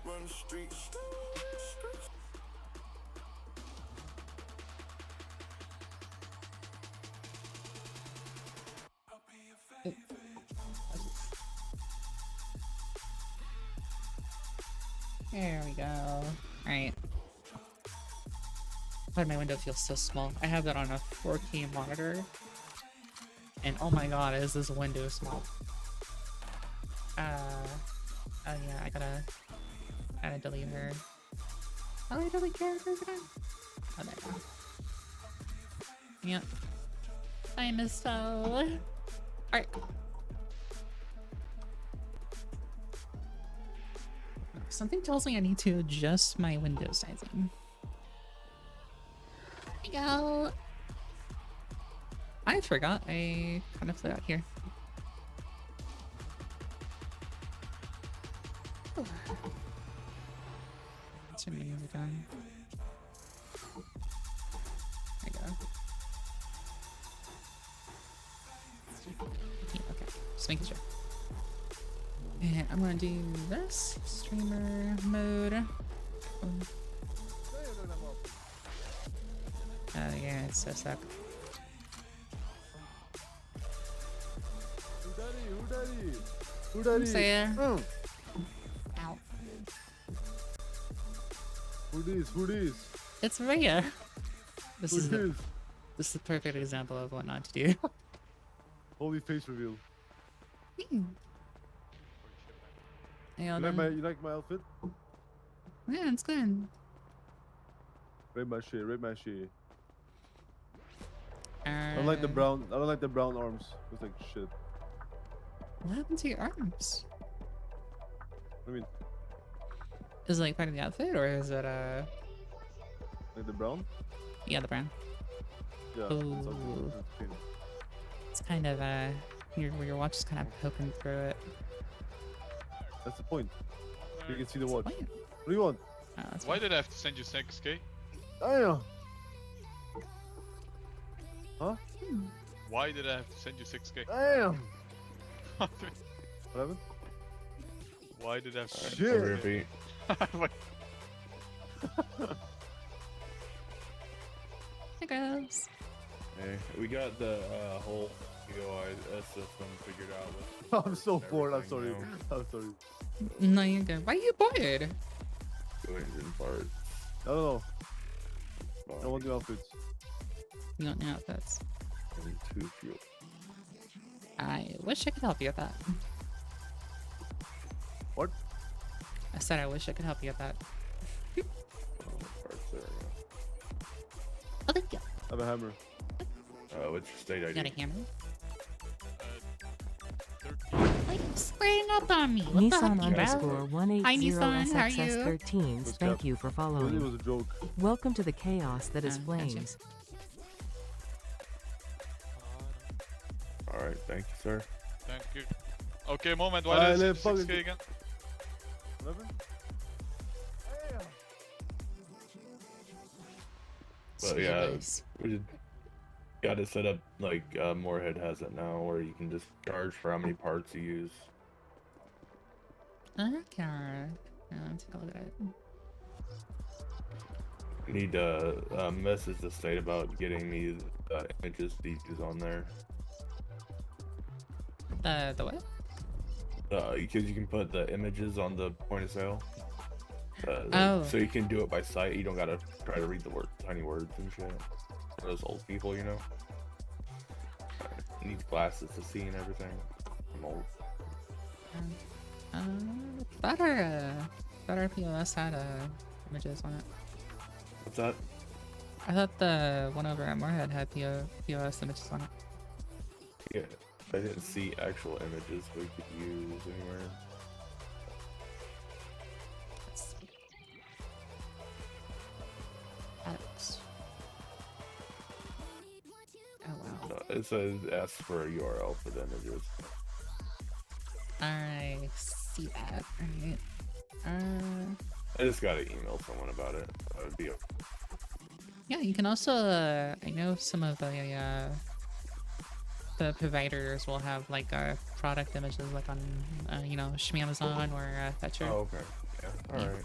Run the streets. There we go. Alright. God, my window feels so small. I have that on a 4K monitor. And oh my god, is this window small. Oh yeah, I gotta delete her. How do I delete characters again? Oh, there we go. Yep. I missed so. Alright. Something tells me I need to adjust my window sizing. There we go. I forgot I kind of flew out here. Let's turn the music on. There we go. Yeah, okay, just making sure. And I'm gonna do this streamer mode. Oh yeah, it's so stuck. Who daddy? Say Ow. Who this? It's Rhea. This Who is this? this is the perfect example of what not to do. Holy face reveal. Yeah, You like my outfit? yeah, it's good. Rate my shit, rate my shit. I I don't like the brown. I don't like the brown arms. It's like shit. What happened to your arms? I mean, Is it like part of the outfit, or is it like the brown. yeah, the brown? Yeah. It's ugly. Ooh. It's clean. It's kind of your watch is kind of poking through it. That's the point. You can see the What's watch. the point? What do you want? Oh, that's Why fine. did I have to send you 6k? Damn. Huh? Why did I have to send you 6k? Damn. What happened? Why did I have to send Shit. you Repeat. 6K? Hey, girls. Hey, we got the whole POIS system figured out. I'm so bored. I'm sorry. everything now. I'm sorry. No, you're good. Why are you bored? Two engine parts. I don't know. I Body, want new outfits. You want new outfits. and 2 fuel. I wish I could help you with that. What? I said I wish I could help you with that. Parts there. Oh, thank you. I have a hammer. What's your state You got ID? a hammer? 13. Why are you squaring up on me? What the Nissan heck, bro? underscore Hi, Nissan, how are you? 180SXS13s. What's Thank up? you for It following. was a joke. Welcome to the chaos that is Gotcha. flames. Alright, thank you, sir. Thank you. Okay, moment. Why Alright, did I let's send you fucking 6k again? What happened? But yeah, Jeez. we just gotta set up like Moorhead has it now, where you can just charge for how many parts you use. Okay. Yeah, let's take a look at it. You need to message the state about getting me images to use on there. The what? Because you can put the images on the point of sale. Oh. So you can do it by sight. You don't gotta try to read the tiny words and shit. For those old people, you know. Needs glasses to see and everything. I'm old. Better POS had images on it. What's that? I thought the one over at Moorhead had POS images on it. Yeah, I didn't see actual images we could use anywhere. Let's see. Alex. Oh wow. No, it says ask for a URL for the images. I see that. Alright. I just gotta email someone about it. That would be Yeah, you can also, I know some of the providers will have like product images like on, you know, Amazon or Fetcher. Oh, okay. Yeah, alright.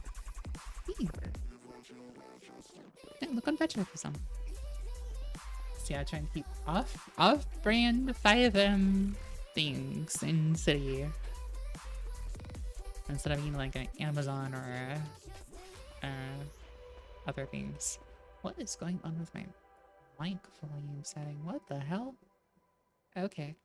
Yeah, look on Fetcher for some. So yeah, try and keep off-brand 5M things in city. Instead of being like an Amazon or other things. What is going on with my mic volume setting? What the hell? Okay.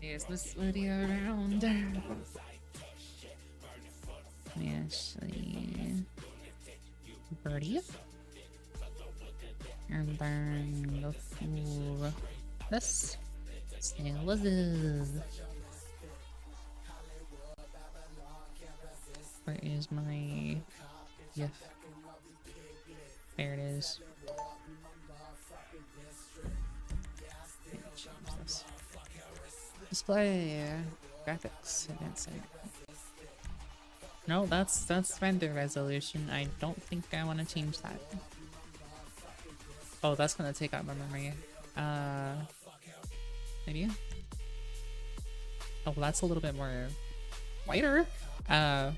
Is this video around? Ashley. Birdie. And then go through this. Snail lizard. Where is my GIF? There it is. Change this. Display graphics advancing. No, that's render resolution. I don't think I want to change that. Oh, that's gonna take out my memory. Maybe. Oh, that's a little bit more whiter. Ow.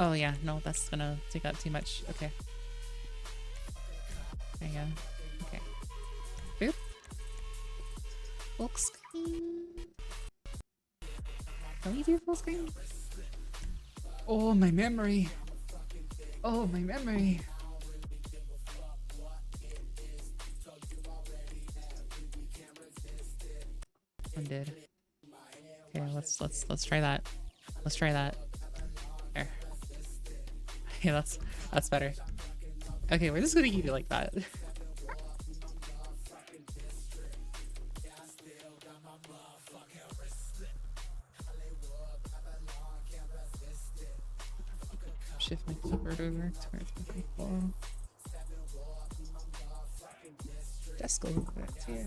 Oh yeah, no, that's gonna take up too much. Okay. There you go. Okay. Boop. Full screen. Can we do full screen? Oh, my memory. Oh, my memory. I'm dead. Okay, let's try that. Let's try that. There. Okay, that's better. Okay, we're just gonna keep it like that. Shift my keyboard over to where it's comfortable. Desk a little bit too.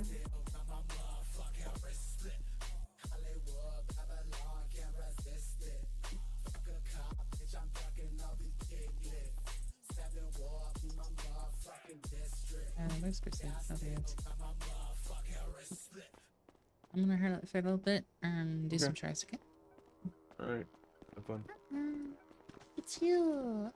Where's Chrissy? Oh, there it is. I'm gonna hurt it for a little bit and do some tries, okay? Alright. Have fun. It's you.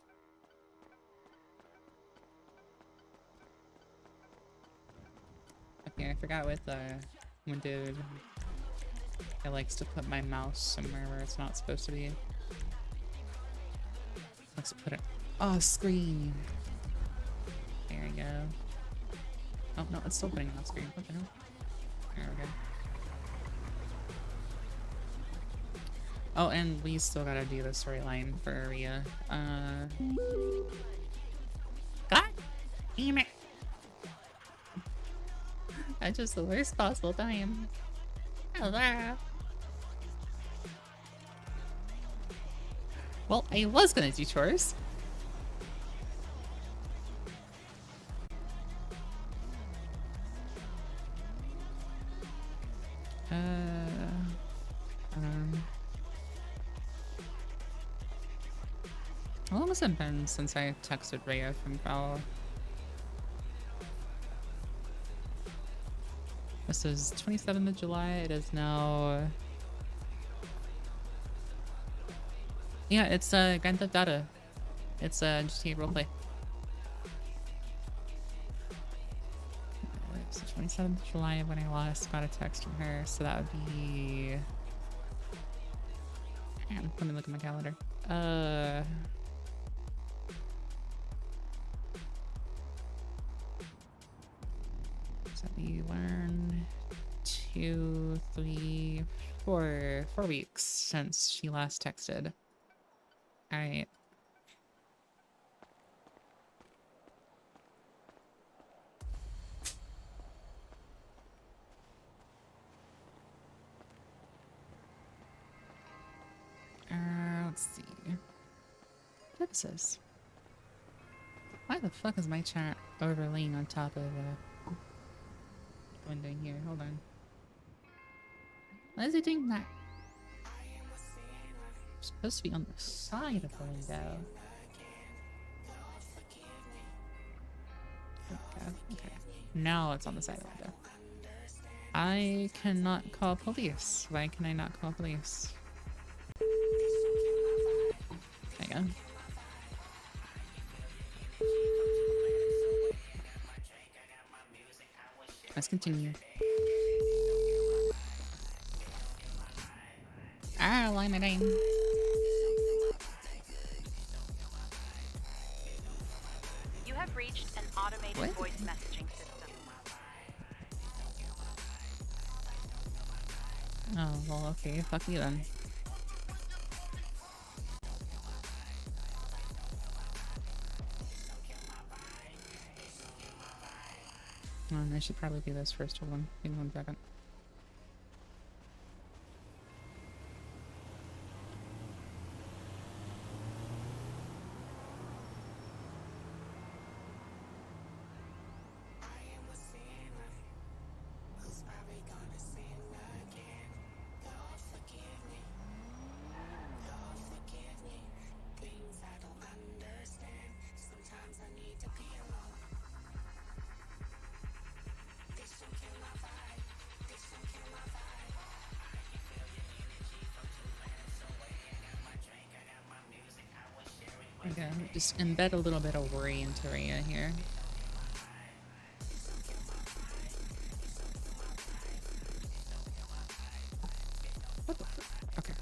Okay, I forgot with Windows. It likes to put my mouse somewhere where it's not supposed to be. Let's put it off screen. There we go. Oh no, it's still putting it off screen. What the hell? There we go. Oh, and we still gotta do the storyline for Aria. God damn it! I chose the worst possible time. Hello. Well, I was gonna do chores. How long has it been since I texted Rhea from Val? This is 27th of July. It is now... Yeah, it's Grand Theft Auto. It's GTA roleplay. So 27th of July when I last got a text from her, so that would be... Man, let me look at my calendar. So we learn 2, 3, 4 weeks since she last texted. All right. Let's see. What is this? Why the fuck is my chat overlaying on top of the window here? Hold on. Why is it doing that? It's supposed to be on the side of the window. Okay. Now it's on the side of the window. I cannot call police. Why can I not call police? Hang on. Let's continue. Ah, line my name. You have reached an automated What? voice messaging system. Oh, well, okay. Fuck you then. I should probably do this first. Hold on. Give me 1 second. Yeah, just embed a little bit of worry into Rhea here. What the fuck? Okay.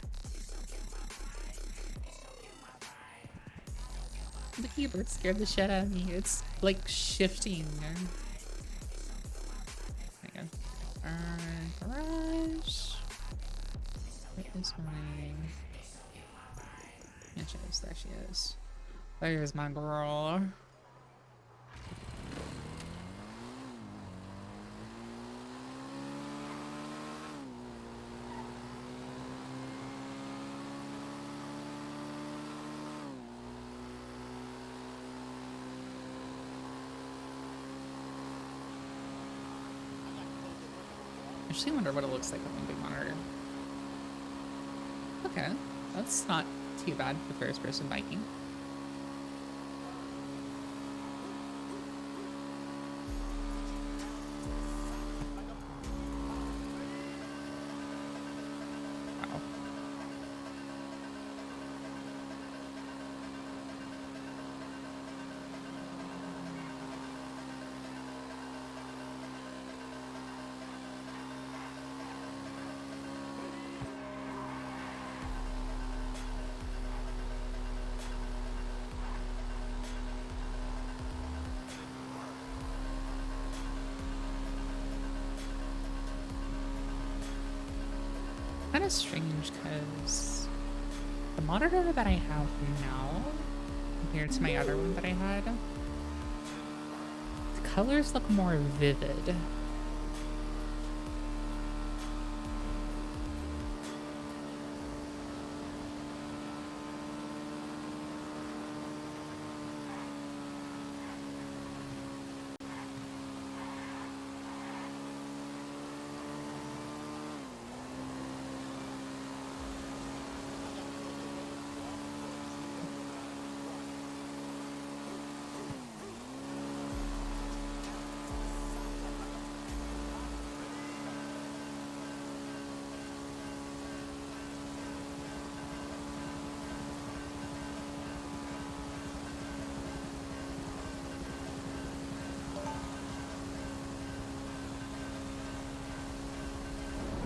The keyboard scared the shit out of me. It's like shifting. Hang on. Garage. Where is my... Yeah, she is. There she is. There's my girl. I actually wonder what it looks like on the big monitor. Okay, that's not too bad for first person biking. Wow. Kind of strange because the monitor that I have now compared to my other one that I had, the colors look more vivid.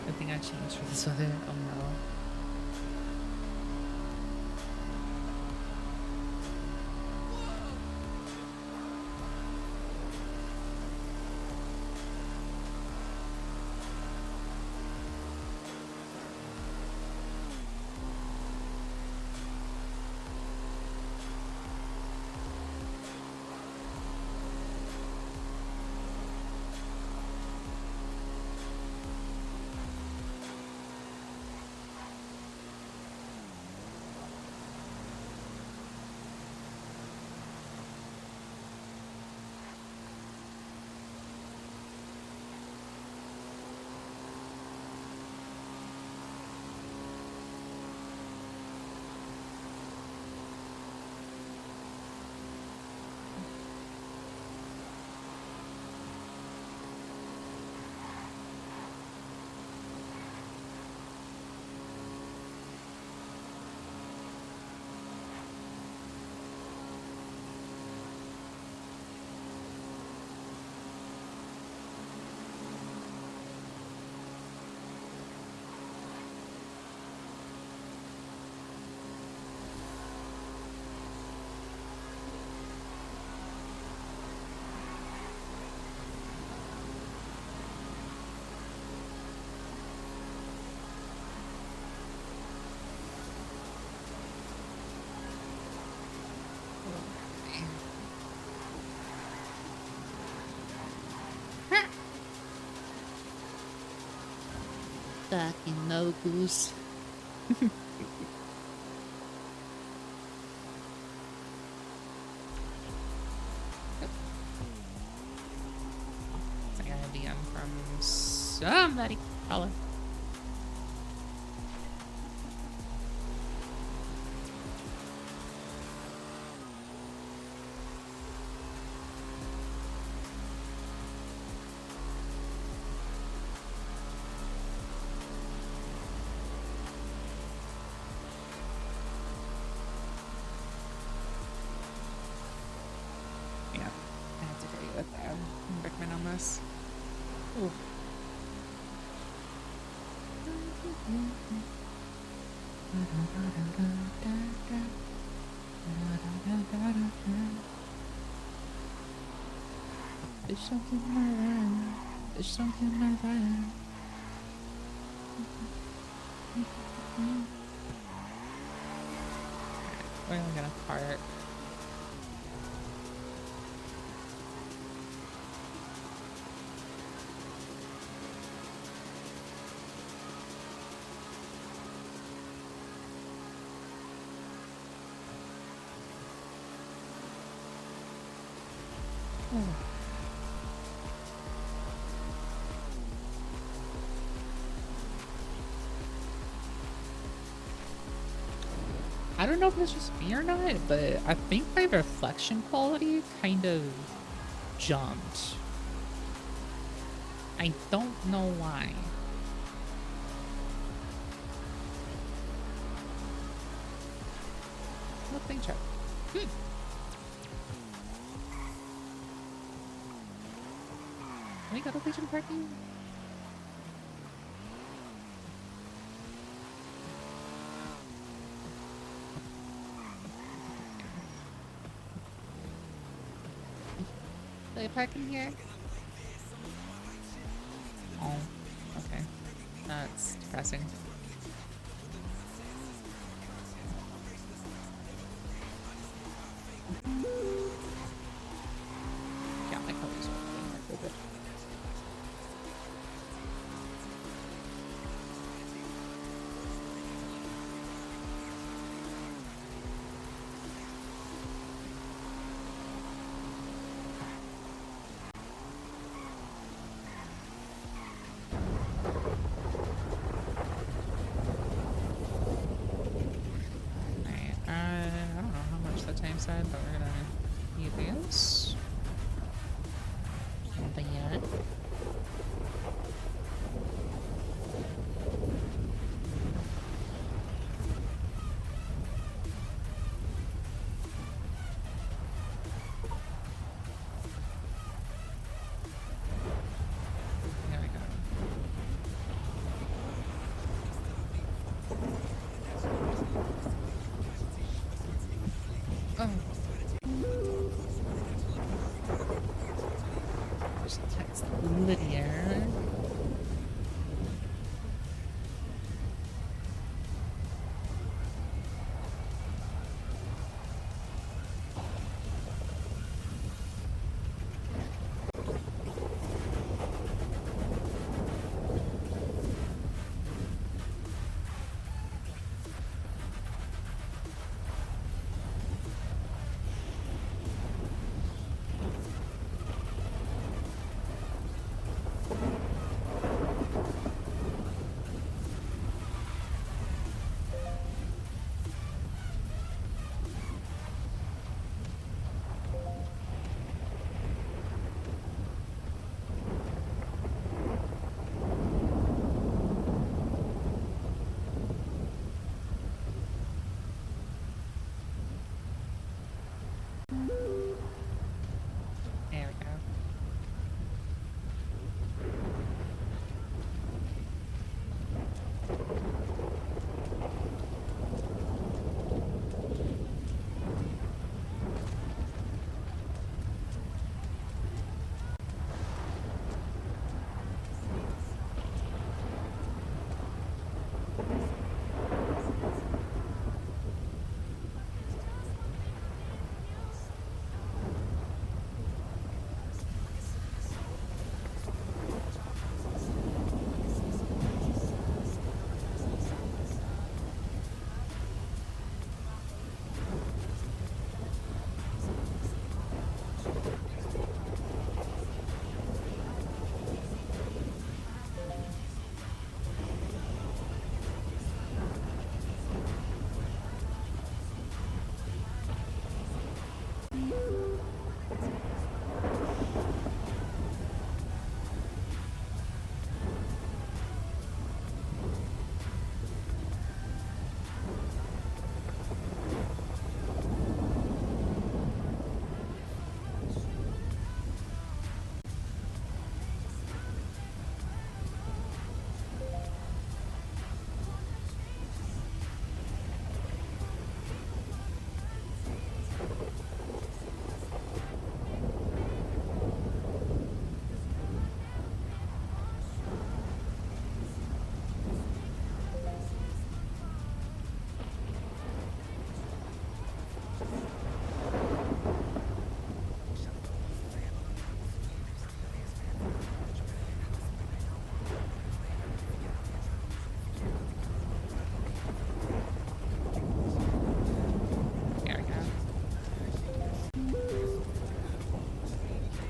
I think I changed for this other. Oh no. Fucking no goose. I got a DM from somebody. Holla. Brickman on this. Ooh. There's something around. There's something around. We're only gonna park. I don't know if it's just me or not, but I think my reflection quality kind of jumped. I don't know why. Nothing check. Good. Can we go to Legion parking? They park in here? Oh, okay. That's depressing. Yeah, my colors are really good. Alright, I don't know how much the time said, but we're gonna need this. Nothing yet. There we go. Oh. Just text Lydia.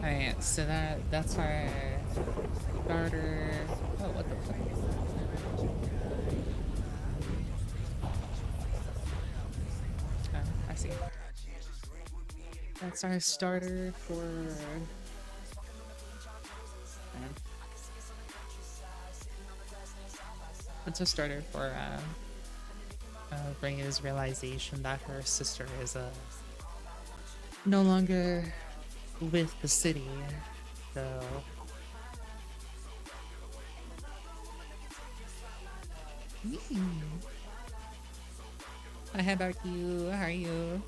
Alright, so that's our starter. Oh, what the fuck? Oh, I see. That's our starter for. That's a starter for Rhea's realization that her sister is no longer with the city. So hi, how about you? How are you?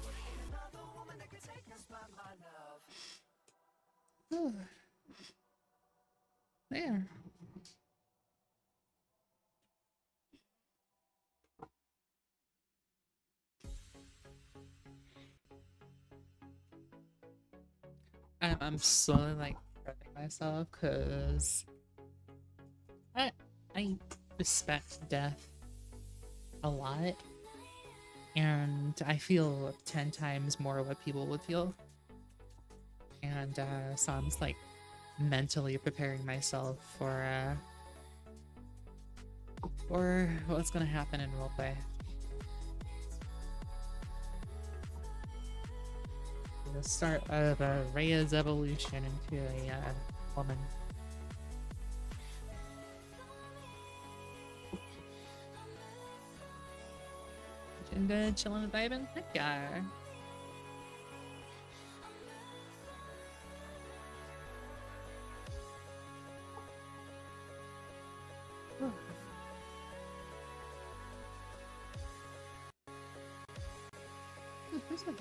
Oh, there. I'm slowly like prepping myself because I respect death a lot, and I feel 10 times more what people would feel. And so I'm just like mentally preparing myself for what's gonna happen in roleplay. The start of Rhea's evolution into a woman. And chilling with Ivan? Heck yeah. Who's this?